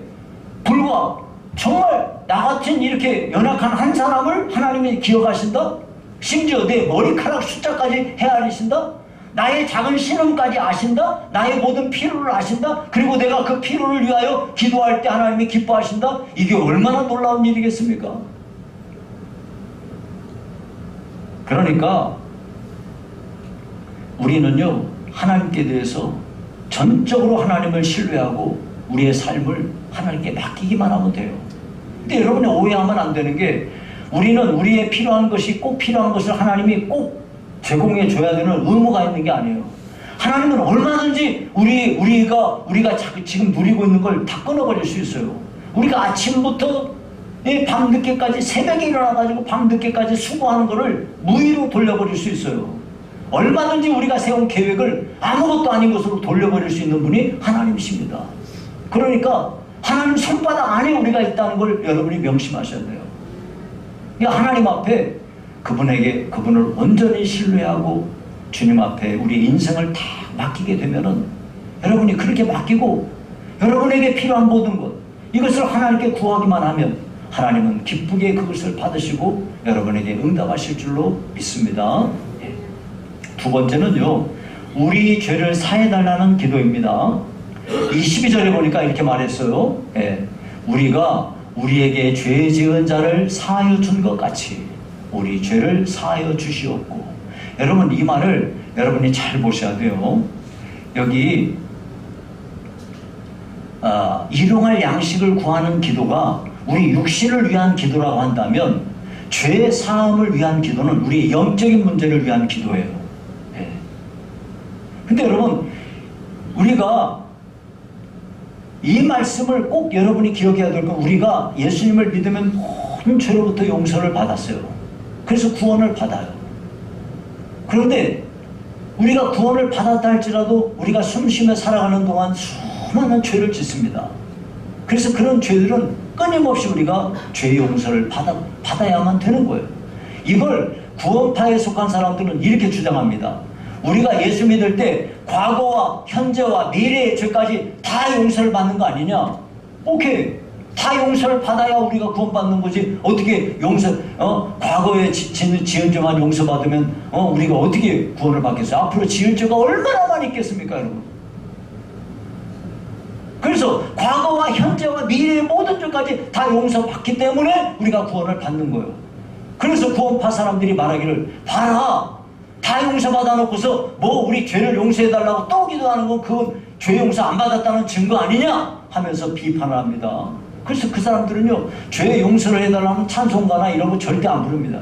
불과 정말 나같은 이렇게 연약한 한 사람을 하나님이 기억하신다? 심지어 내 머리카락 숫자까지 헤아리신다? 나의 작은 신음까지 아신다? 나의 모든 필요를 아신다? 그리고 내가 그 필요를 위하여 기도할 때 하나님이 기뻐하신다? 이게 얼마나 놀라운 일이겠습니까? 그러니까 우리는요 하나님께 대해서 전적으로 하나님을 신뢰하고 우리의 삶을 하나님께 맡기기만 하면 돼요. 근데 여러분이 오해하면 안 되는 게, 우리는 우리의 필요한 것이 꼭 필요한 것을 하나님이 꼭 제공해 줘야 되는 의무가 있는 게 아니에요. 하나님은 얼마든지 우리가 지금 누리고 있는 걸 다 끊어버릴 수 있어요. 우리가 아침부터 밤늦게까지 새벽에 일어나가지고 밤늦게까지 수고하는 거를 무의로 돌려버릴 수 있어요. 얼마든지 우리가 세운 계획을 아무것도 아닌 것으로 돌려버릴 수 있는 분이 하나님이십니다. 그러니까 하나님 손바닥 안에 우리가 있다는 걸 여러분이 명심하셔야 돼요. 그러니까 하나님 앞에 그분을 온전히 신뢰하고 주님 앞에 우리 인생을 다 맡기게 되면은, 여러분이 그렇게 맡기고 여러분에게 필요한 모든 것 이것을 하나님께 구하기만 하면 하나님은 기쁘게 그것을 받으시고 여러분에게 응답하실 줄로 믿습니다. 두 번째는요, 우리 죄를 사해달라는 기도입니다. 22절에 보니까 이렇게 말했어요. 우리가 우리에게 죄 지은 자를 사하여 준 것 같이 우리 죄를 사하여 주시옵고. 여러분 이 말을 여러분이 잘 보셔야 돼요. 여기 일용할 양식을 구하는 기도가 우리 육신을 위한 기도라고 한다면, 죄 사함을 위한 기도는 우리의 영적인 문제를 위한 기도예요. 근데 여러분 우리가 이 말씀을 꼭 여러분이 기억해야 될 건, 우리가 예수님을 믿으면 모든 죄로부터 용서를 받았어요. 그래서 구원을 받아요. 그런데 우리가 구원을 받았다 할지라도 우리가 숨쉬며 살아가는 동안 수많은 죄를 짓습니다. 그래서 그런 죄들은 끊임없이 우리가 죄 용서를 받아야만 되는 거예요. 이걸 구원파에 속한 사람들은 이렇게 주장합니다. 우리가 예수 믿을 때 과거와 현재와 미래의 죄까지 다 용서를 받는 거 아니냐? 오케이, 다 용서를 받아야 우리가 구원받는 거지. 어떻게 과거에 지은 죄만 용서받으면 우리가 어떻게 구원을 받겠어요? 앞으로 지을 죄가 얼마나 많이 있겠습니까, 여러분? 그래서 과거와 현재와 미래의 모든 죄까지 다 용서받기 때문에 우리가 구원을 받는 거예요. 그래서 구원파 사람들이 말하기를, 봐라, 다 용서받아 놓고서 우리 죄를 용서해달라고 또 기도하는 건 그건 죄 용서 안 받았다는 증거 아니냐 하면서 비판을 합니다. 그래서 그 사람들은요, 죄 용서를 해달라는 찬송가나 이런 거 절대 안 부릅니다.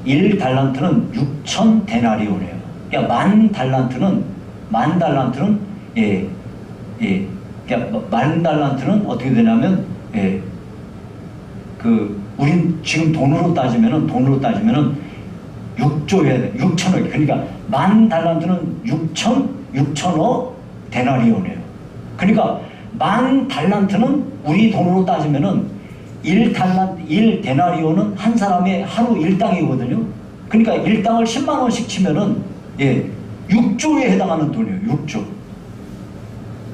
1달란트는 6천 데나리온이에요. 그러니까 만 달란트는 예, 예. 그러니까 만 달란트는 어떻게 되냐면 예. 우린 지금 돈으로 따지면은 6조여야 돼. 6천억. 그러니까 만 달란트는 6천억 데나리온이에요. 그러니까 만 달란트는 우리 돈으로 따지면은 1데나리온은 한 사람의 하루 일당이거든요. 그러니까 일당을 10만 원씩 치면은 예, 6조에 해당하는 돈이에요. 6조.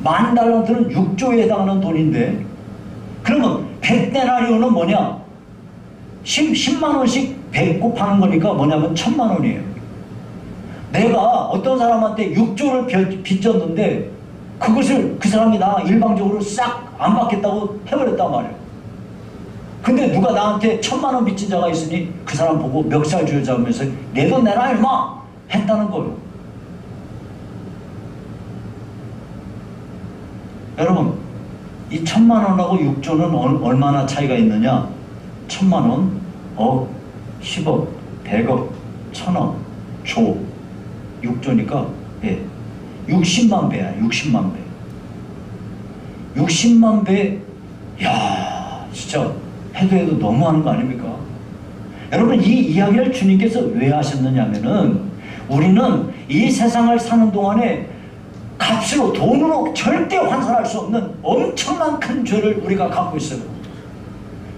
만 달란트는 6조에 해당하는 돈인데 그러면 100데나리온은 뭐냐? 10만 원씩 100 곱하는 거니까 뭐냐면 1000만 원이에요. 내가 어떤 사람한테 6조를 빚졌는데 그것을 그 사람이 나 일방적으로 싹 안 받겠다고 해버렸단 말이에요. 근데 누가 나한테 1000만 원 빚진 자가 있으니 그 사람 보고 멱살 쥐어잡으면서 내 돈 내라 임마! 했다는 거예요. 여러분 이 1000만 원하고 6조는 얼마나 차이가 있느냐? 1000만 원, 억, 10억, 100억, 1000억, 조, 6조니까 예, 60만 배야. 60만 배. 60만 배. 야, 진짜 해도 너무하는 거 아닙니까? 여러분 이 이야기를 주님께서 왜 하셨느냐면은 우리는 이 세상을 사는 동안에 값으로 돈으로 절대 환산할 수 없는 엄청난 큰 죄를 우리가 갖고 있어요.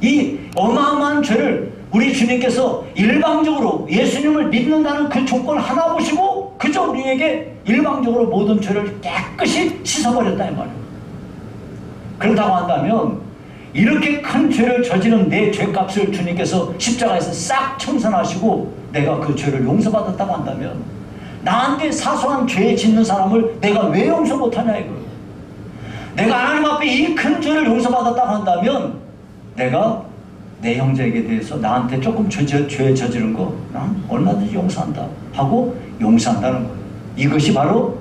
이 어마어마한 죄를 우리 주님께서 일방적으로 예수님을 믿는다는 그 조건 하나 보시고 그저 우리에게 일방적으로 모든 죄를 깨끗이 씻어버렸다 이 말이에요. 그렇다고 한다면 이렇게 큰 죄를 저지른 내 죄값을 주님께서 십자가에서 싹 청산하시고 내가 그 죄를 용서받았다고 한다면 나한테 사소한 죄 짓는 사람을 내가 왜 용서 못하냐 이거예요. 내가 하나님 앞에 이 큰 죄를 용서받았다고 한다면 내가 내 형제에게 대해서 나한테 조금 죄 저지른 거 난 얼마든지 용서한다 하고 용서한다는 거예요. 이것이 바로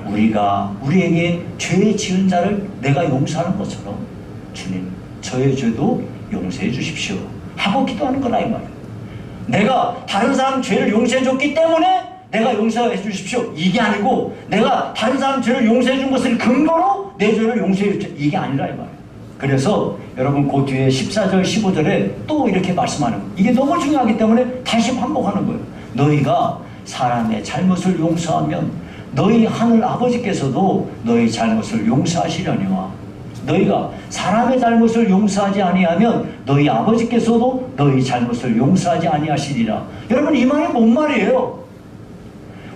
우리가 우리에게 죄 지은 자를 내가 용서하는 것처럼 주님 저의 죄도 용서해 주십시오 하고 기도하는 거라 이 말이에요. 내가 다른 사람 죄를 용서해 줬기 때문에 내가 용서해 주십시오 이게 아니고 내가 다른 사람 죄를 용서해 준 것을 근거로 내 죄를 용서해 주십시오 이게 아니라 이 말이에요. 그래서 여러분 그 뒤에 14절 15절에 또 이렇게 말씀하는 거예요. 이게 너무 중요하기 때문에 다시 반복하는 거예요. 너희가 사람의 잘못을 용서하면 너희 하늘 아버지께서도 너희 잘못을 용서하시려니와 너희가 사람의 잘못을 용서하지 아니하면 너희 아버지께서도 너희 잘못을 용서하지 아니하시리라. 여러분 이 말이 뭔 말이에요?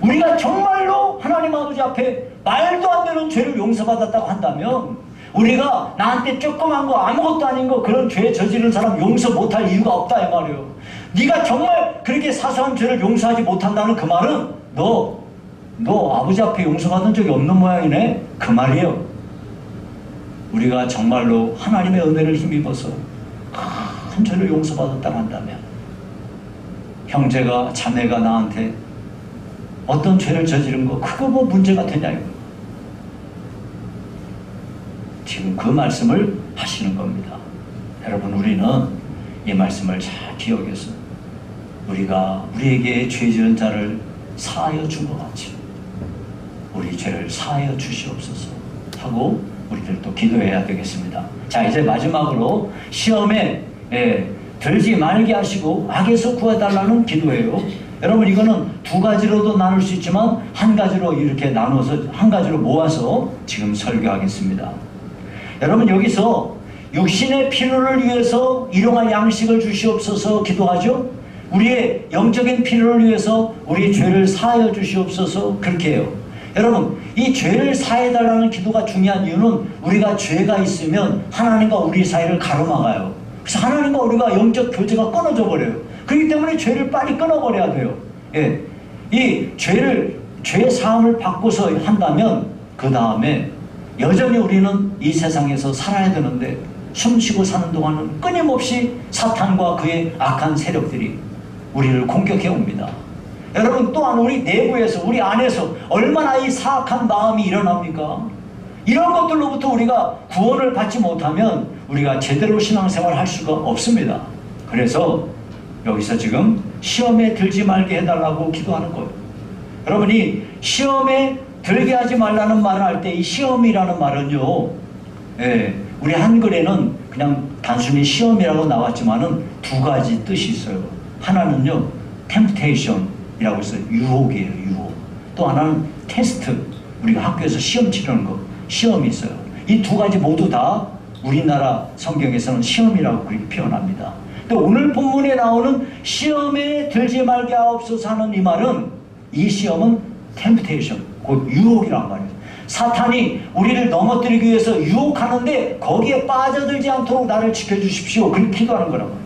우리가 정말로 하나님 아버지 앞에 말도 안 되는 죄를 용서받았다고 한다면 우리가 나한테 조그만 거 아무것도 아닌 거 그런 죄 저지른 사람 용서 못할 이유가 없다 이 말이에요. 네가 정말 그렇게 사소한 죄를 용서하지 못한다는 그 말은 너 아버지 앞에 용서받은 적이 없는 모양이네 그 말이에요. 우리가 정말로 하나님의 은혜를 힘입어서 큰 죄를 용서받았다고 한다면 형제가 자매가 나한테 어떤 죄를 저지른 거 그거 뭐 문제가 되냐 이거. 지금 그 말씀을 하시는 겁니다. 여러분 우리는 이 말씀을 잘 기억해서 우리가 우리에게 죄 지은 자를 사하여 준 것 같이 우리 죄를 사하여 주시옵소서 하고 우리들도 기도해야 되겠습니다. 자 이제 마지막으로 시험에 들지 말게 하시고 악에서 구해달라는 기도예요. 여러분 이거는 두 가지로도 나눌 수 있지만 한 가지로 이렇게 나눠서 한 가지로 모아서 지금 설교하겠습니다. 여러분 여기서 육신의 필요를 위해서 일용할 양식을 주시옵소서 기도하죠. 우리의 영적인 필요를 위해서 우리 죄를 사하여 주시옵소서 그렇게 해요. 여러분 이 죄를 사해달라는 기도가 중요한 이유는 우리가 죄가 있으면 하나님과 우리 사이를 가로막아요. 그래서 하나님과 우리가 영적 교제가 끊어져 버려요. 그렇기 때문에 죄를 빨리 끊어버려야 돼요. 예. 이 죄 사함을 받고서 한다면 그 다음에 여전히 우리는 이 세상에서 살아야 되는데 숨쉬고 사는 동안은 끊임없이 사탄과 그의 악한 세력들이 우리를 공격해 옵니다. 여러분 또한 우리 내부에서 우리 안에서 얼마나 이 사악한 마음이 일어납니까? 이런 것들로부터 우리가 구원을 받지 못하면 우리가 제대로 신앙생활을 할 수가 없습니다. 그래서 여기서 지금 시험에 들지 말게 해달라고 기도하는 거예요. 여러분이 시험에 들게 하지 말라는 말을 할 때 이 시험이라는 말은요, 우리 한글에는 그냥 단순히 시험이라고 나왔지만은 두 가지 뜻이 있어요. 하나는요, temptation이라고 해서 유혹이에요, 유혹. 또 하나는 테스트, 우리가 학교에서 시험 치르는 거, 시험이 있어요. 이 두 가지 모두 다 우리나라 성경에서는 시험이라고 그렇게 표현합니다. 또 오늘 본문에 나오는 시험에 들지 말게 하옵소서 하는 이 말은, 이 시험은 temptation, 곧 유혹이란 말이에요. 사탄이 우리를 넘어뜨리기 위해서 유혹하는데 거기에 빠져들지 않도록 나를 지켜주십시오, 그렇게 기도하는 거란 말이에요.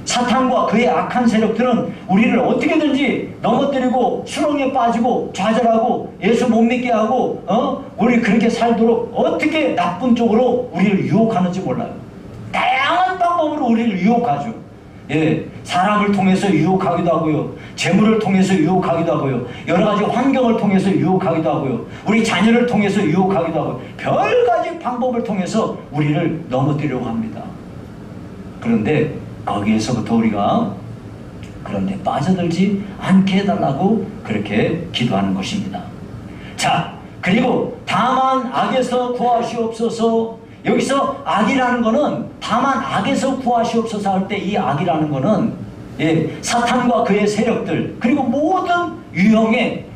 사탄과 그의 악한 세력들은 우리를 어떻게든지 넘어뜨리고 수렁에 빠지고 좌절하고 예수 못 믿게 하고 우리 그렇게 살도록 어떻게 나쁜 쪽으로 우리를 유혹하는지 몰라요. 다양한 방법으로 우리를 유혹하죠. 사람을 통해서 유혹하기도 하고요, 재물을 통해서 유혹하기도 하고요, 여러 가지 환경을 통해서 유혹하기도 하고요, 우리 자녀를 통해서 유혹하기도 하고요, 별 가지 방법을 통해서 우리를 넘어뜨리려고 합니다. 그런데 거기에서부터 우리가 그런데 빠져들지 않게 해달라고 그렇게 기도하는 것입니다. 자, 그리고 다만 악에서 구하시옵소서. 여기서 악이라는 거는 다만 악에서 구하시옵소서 할 때 이 악이라는 거는 사탄과 그의 세력들, 그리고 모든 유형의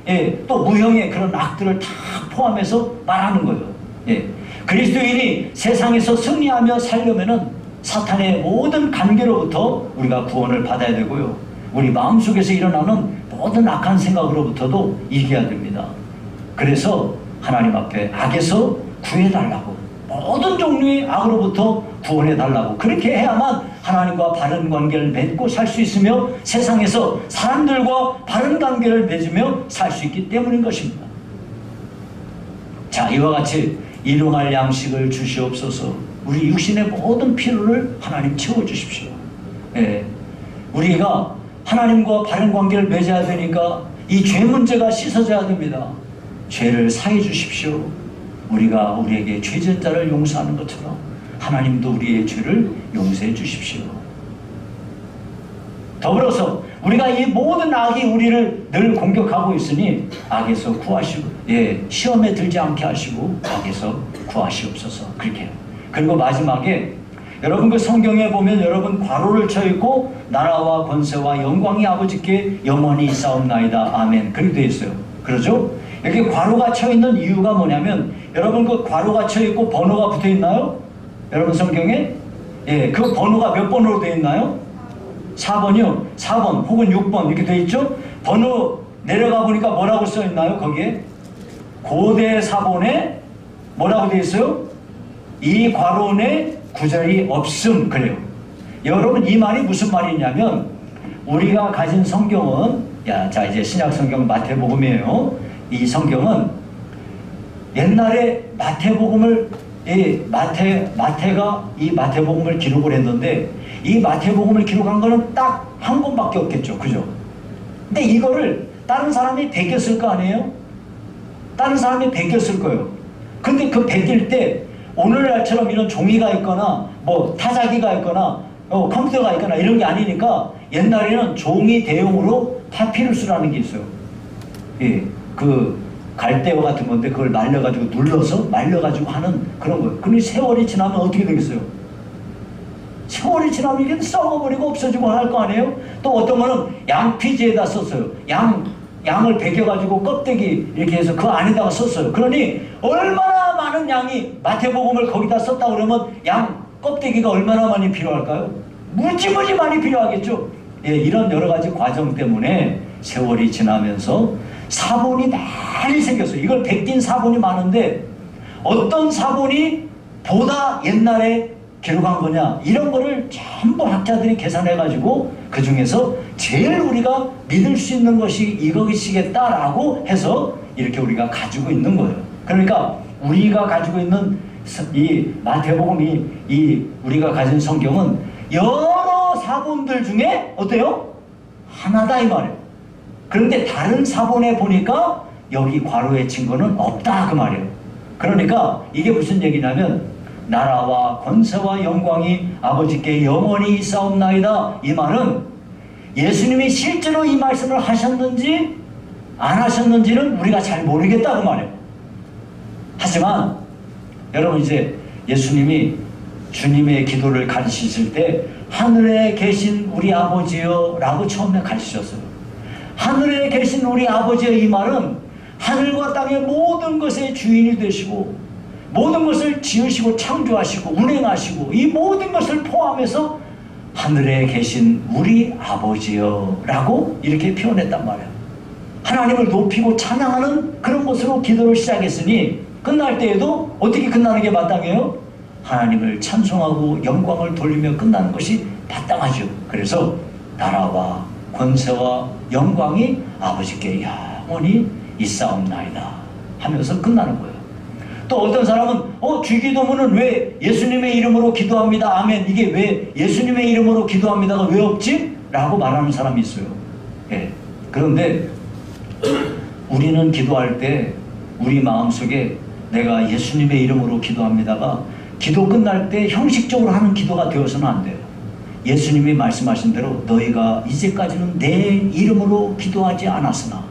또 무형의 그런 악들을 다 포함해서 말하는 거예요. 그리스도인이 세상에서 승리하며 살려면은 사탄의 모든 관계로부터 우리가 구원을 받아야 되고요, 우리 마음속에서 일어나는 모든 악한 생각으로부터도 이겨야 됩니다. 그래서 하나님 앞에 악에서 구해달라고, 모든 종류의 악으로부터 구원해달라고, 그렇게 해야만 하나님과 바른 관계를 맺고 살 수 있으며 세상에서 사람들과 바른 관계를 맺으며 살 수 있기 때문인 것입니다. 자, 이와 같이 일용할 양식을 주시옵소서. 우리 육신의 모든 필요를 하나님 채워주십시오. 우리가 하나님과 바른 관계를 맺어야 되니까 이 죄 문제가 씻어져야 됩니다. 죄를 사해 주십시오. 우리가 우리에게 죄진 자를 용서하는 것처럼 하나님도 우리의 죄를 용서해 주십시오. 더불어서 우리가 이 모든 악이 우리를 늘 공격하고 있으니 악에서 구하시고, 시험에 들지 않게 하시고 악에서 구하시옵소서, 그렇게 해요. 그리고 마지막에 여러분 그 성경에 보면 여러분 괄호를 쳐있고 나라와 권세와 영광이 아버지께 영원히 있사옵나이다, 아멘, 그렇게 되어 있어요. 그러죠? 여기 괄호가 쳐있는 이유가 뭐냐면, 여러분 그 괄호가 쳐있고 번호가 붙어있나요? 여러분 성경에? 그 번호가 몇 번으로 되어 있나요? 4번이요 4번 혹은 6번 이렇게 되어 있죠? 번호 내려가 보니까 뭐라고 써 있나요? 거기에 고대 사본에 뭐라고 되어 있어요? 이 괄호에 구절이 없음, 그래요. 여러분 이 말이 무슨 말이냐면, 우리가 가진 성경은, 자 이제 신약 성경 마태복음이에요. 이 성경은 옛날에 마태복음을 마태가 이 마태복음을 기록을 했는데, 이 마태복음을 기록한 거는 딱 한 권밖에 없겠죠, 그죠? 근데 이거를 다른 사람이 베꼈을 거 아니에요? 다른 사람이 베꼈을 거예요. 근데 그 베낄 때 오늘날처럼 이런 종이가 있거나 뭐 타자기가 있거나 컴퓨터가 있거나 이런 게 아니니까 옛날에는 종이 대용으로 파피루스라는 게 있어요. 그 갈대와 같은 건데 그걸 말려가지고 눌러서 말려가지고 하는 그런 거예요. 근데 세월이 지나면 어떻게 되겠어요? 세월이 지나면 이게 썩어버리고 없어지고 할 거 아니에요? 또 어떤 거는 양피지에다 썼어요. 양을 베겨가지고 껍데기 이렇게 해서 그 안에다가 썼어요. 그러니 얼마나 많은 양이 마태복음을 거기다 썼다 그러면 양 껍데기가 얼마나 많이 필요할까요? 무지무지 많이 필요하겠죠. 이런 여러 가지 과정 때문에 세월이 지나면서 사본이 많이 생겼어요. 이걸 베낀 사본이 많은데 어떤 사본이 보다 옛날에 기록한 거냐, 이런 거를 전부 학자들이 계산해가지고 그 중에서 제일 우리가 믿을 수 있는 것이 이것이겠다라고 해서 이렇게 우리가 가지고 있는 거예요. 그러니까 우리가 가지고 있는 이 마태복음이, 이 우리가 가진 성경은 여러 사본들 중에 어때요? 하나다 이 말이에요. 그런데 다른 사본에 보니까 여기 괄호에 친 거는 없다 그 말이에요. 그러니까 이게 무슨 얘기냐면, 나라와 권세와 영광이 아버지께 영원히 있사옵나이다, 이 말은 예수님이 실제로 이 말씀을 하셨는지 안 하셨는지는 우리가 잘 모르겠다고 말해요. 하지만 여러분, 이제 예수님이 주님의 기도를 가르치실 때 하늘에 계신 우리 아버지여 라고 처음에 가르치셨어요. 하늘에 계신 우리 아버지여, 이 말은 하늘과 땅의 모든 것의 주인이 되시고 모든 것을 지으시고 창조하시고 운행하시고 이 모든 것을 포함해서 하늘에 계신 우리 아버지여 라고 이렇게 표현했단 말이에요. 하나님을 높이고 찬양하는 그런 것으로 기도를 시작했으니 끝날 때에도 어떻게 끝나는 게 마땅해요? 하나님을 찬송하고 영광을 돌리며 끝나는 것이 마땅하죠. 그래서 나라와 권세와 영광이 아버지께 영원히 있사옵나이다 하면서 끝나는 거예요. 또 어떤 사람은 주기도문은 왜 예수님의 이름으로 기도합니다, 아멘, 이게 왜 예수님의 이름으로 기도합니다가 왜 없지? 라고 말하는 사람이 있어요. 예. 그런데 우리는 기도할 때 우리 마음속에 내가 예수님의 이름으로 기도합니다가 기도 끝날 때 형식적으로 하는 기도가 되어서는 안 돼요. 예수님이 말씀하신 대로 너희가 이제까지는 내 이름으로 기도하지 않았으나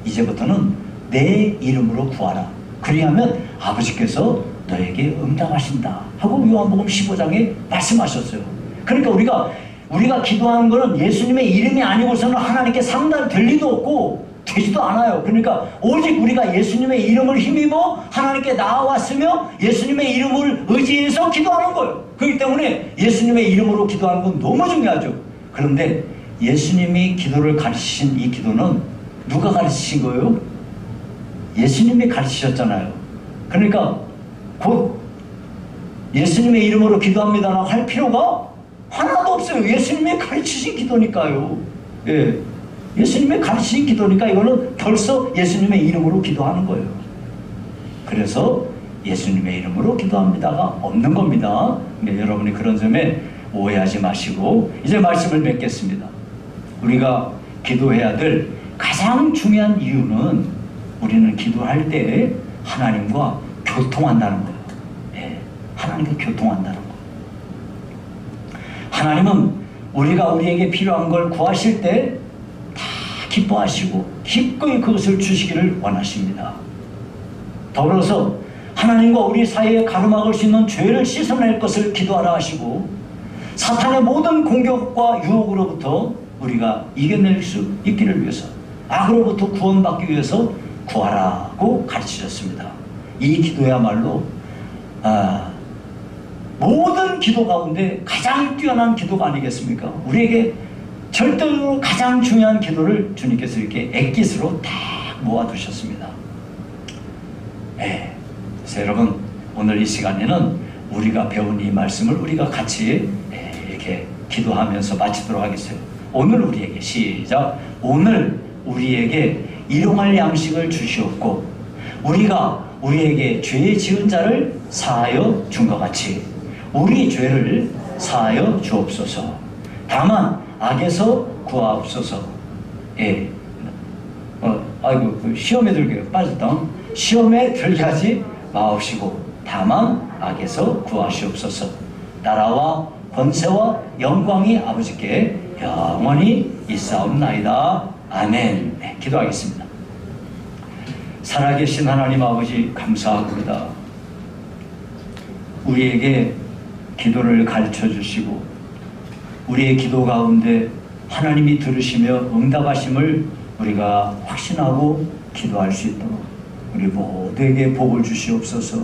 이제부터는 내 이름으로 구하라. 그리하면 아버지께서 너에게 응답하신다 하고 요한복음 15장에 말씀하셨어요. 그러니까 우리가 기도하는 것은 예수님의 이름이 아니고서는 하나님께 상달될 리도 없고 되지도 않아요. 그러니까 오직 우리가 예수님의 이름을 힘입어 하나님께 나아왔으며 예수님의 이름을 의지해서 기도하는 거예요. 그렇기 때문에 예수님의 이름으로 기도하는 건 너무 중요하죠. 그런데 예수님이 기도를 가르치신 이 기도는 누가 가르치신 거예요? 예수님이 가르치셨잖아요. 그러니까 곧 예수님의 이름으로 기도합니다라고 할 필요가 하나도 없어요. 예수님이 가르치신 기도니까요. 예. 예수님이 가르치신 기도니까 이거는 벌써 예수님의 이름으로 기도하는 거예요. 그래서 예수님의 이름으로 기도합니다가 없는 겁니다. 여러분이 그런 점에 오해하지 마시고 이제 말씀을 맺겠습니다. 우리가 기도해야 될 가장 중요한 이유는 우리는 기도할 때 하나님과 교통한다는 거예요. 네, 하나님과 교통한다는 거예요. 하나님은 우리가 우리에게 필요한 걸 구하실 때 다 기뻐하시고 기꺼이 그것을 주시기를 원하십니다. 더불어서 하나님과 우리 사이에 가로막을 수 있는 죄를 씻어낼 것을 기도하라 하시고 사탄의 모든 공격과 유혹으로부터 우리가 이겨낼 수 있기를 위해서 악으로부터 구원받기 위해서 구하라고 가르치셨습니다. 이 기도야말로 모든 기도 가운데 가장 뛰어난 기도가 아니겠습니까? 우리에게 절대로 가장 중요한 기도를 주님께서 이렇게 액기스로 딱 모아두셨습니다. 네. 그래서 여러분, 오늘 이 시간에는 우리가 배운 이 말씀을 우리가 같이 이렇게 기도하면서 마치도록 하겠어요. 오늘 우리에게 시작. 오늘 우리에게 일용할 양식을 주시옵고 우리가 우리에게 죄 지은 자를 사하여 준 것 같이 우리 죄를 사하여 주옵소서. 다만 악에서 구하옵소서. 예. 시험에 들게 빠졌던 시험에 들게 하지 마옵시고 다만 악에서 구하시옵소서. 나라와 권세와 영광이 아버지께 영원히 있사옵나이다. 아멘. 네, 기도하겠습니다. 살아계신 하나님 아버지 감사합니다. 우리에게 기도를 가르쳐 주시고 우리의 기도 가운데 하나님이 들으시며 응답하심을 우리가 확신하고 기도할 수 있도록 우리 모두에게 복을 주시옵소서.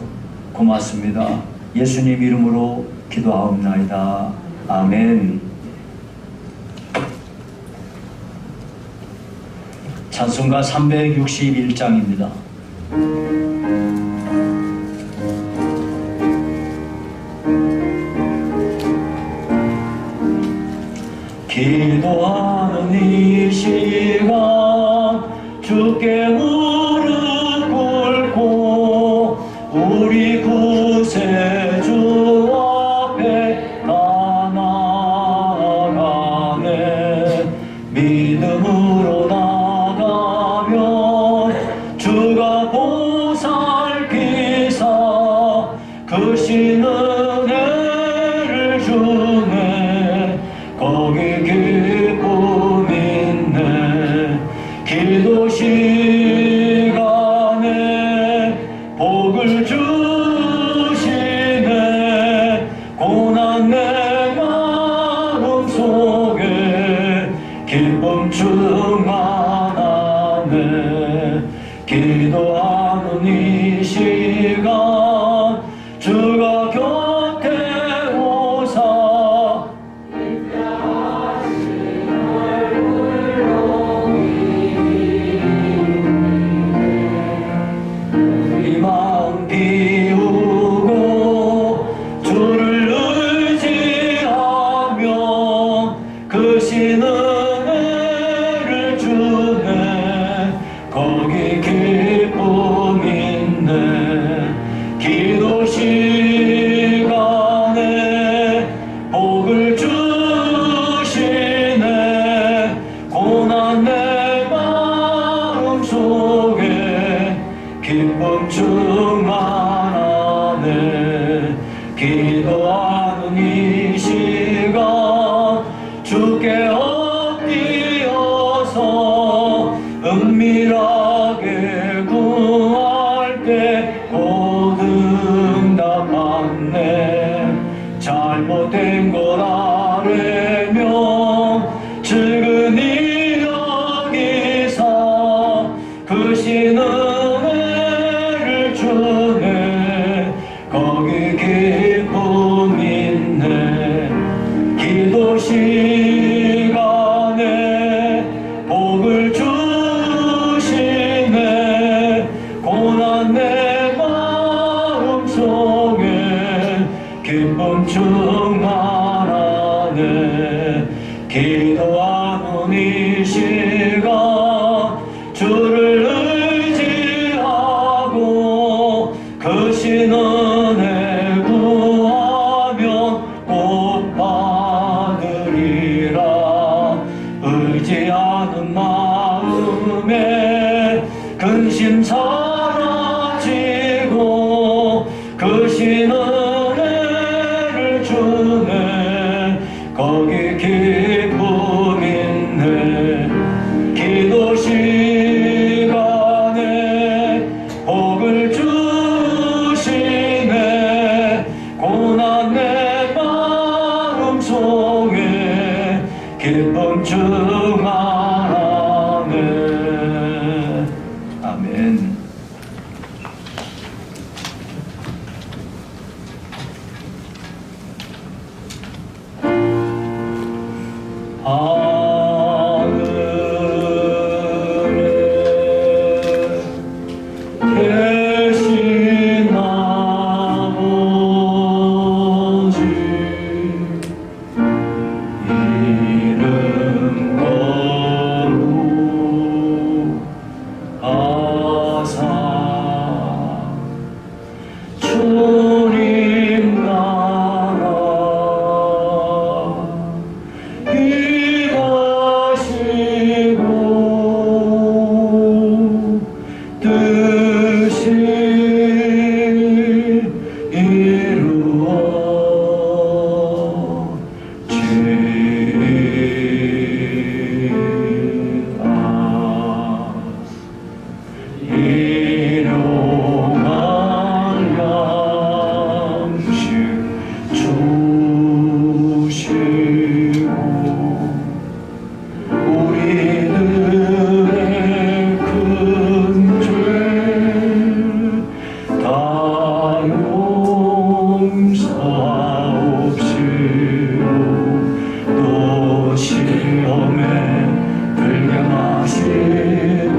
고맙습니다. 예수님 이름으로 기도하옵나이다. 아멘. 찬송가 361장입니다. 기도하는 이 시간 주께 무릎 꿇고 우리 구세주 앞에 나아가네. 믿음으로 나가면 주가 보살피사 크신 은혜를 주네. 거기 기쁨이 기도 시간에 복을 주시네. 고난 내 마음 속에 기쁨 충만하네. 기도하는 이 시간 주가 곁에 오사 이 마음 비우고 주를 의지하며 그 은혜를 주네. 거기 기쁨 있네. 기도 시간에 복을 주시네. 고난 내 마음 속에 기쁨 충만하네. 기도하는 이 시간 주께 엎드려서 은밀하게 구할 때 곧 응답받네. 잘못된 걸 아뢰며 측은히 여기사 그 은혜를 주네. 거기 기쁨 있네. 기도 시간에 복을 주시네. 고난 내 마음 속에 기쁨 충만하네. 기도하는 이 시간 주를 의지하고 그 은혜 구하면 꼭 받으리라. 의지하는 마음에 근심 사라지고 그 은혜를 주네. 거기 기쁨 있네. 기도 시간에 복을 주시네. 고난 내 마음 속에 기쁨 충만하네. 아멘. 하늘에 계신 아버지 이름 거룩하사 주님 나라 임하시고 뜻이 이루어지리라. 일용할 양식 주시고 우리들의 큰 죄 다 용서하옵시고 또 시험에 들게 마시고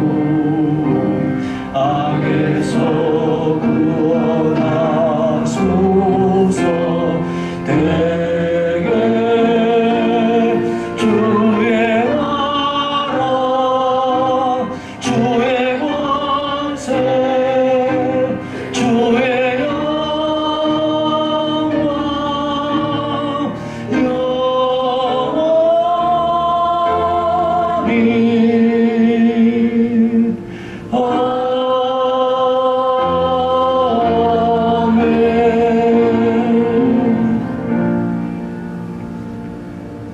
악에서 구원하소서. 대개 주의 나라 주의 권세 주의 영광 영원히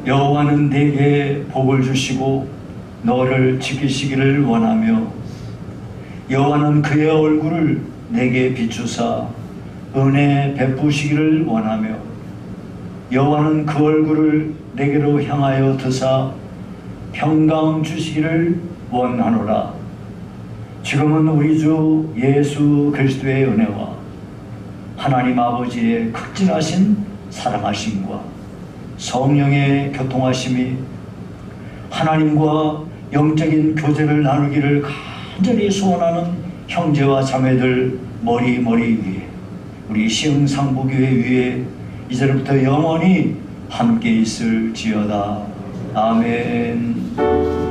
여호와는 내게 복을 주시고 너를 지키시기를 원하며 여호와는 그의 얼굴을 내게 비추사 은혜 베푸시기를 원하며 여호와는 그 얼굴을 내게로 향하여 드사 평강 주시기를 원하노라. 지금은 우리 주 예수 그리스도의 은혜와 하나님 아버지의 극진하신 사랑하심과 성령의 교통하심이 하나님과 영적인 교제를 나누기를 간절히 소원하는 형제와 자매들 머리 위에 우리 시흥상부교회 위에 이제부터 영원히 함께 있을지어다. 아멘.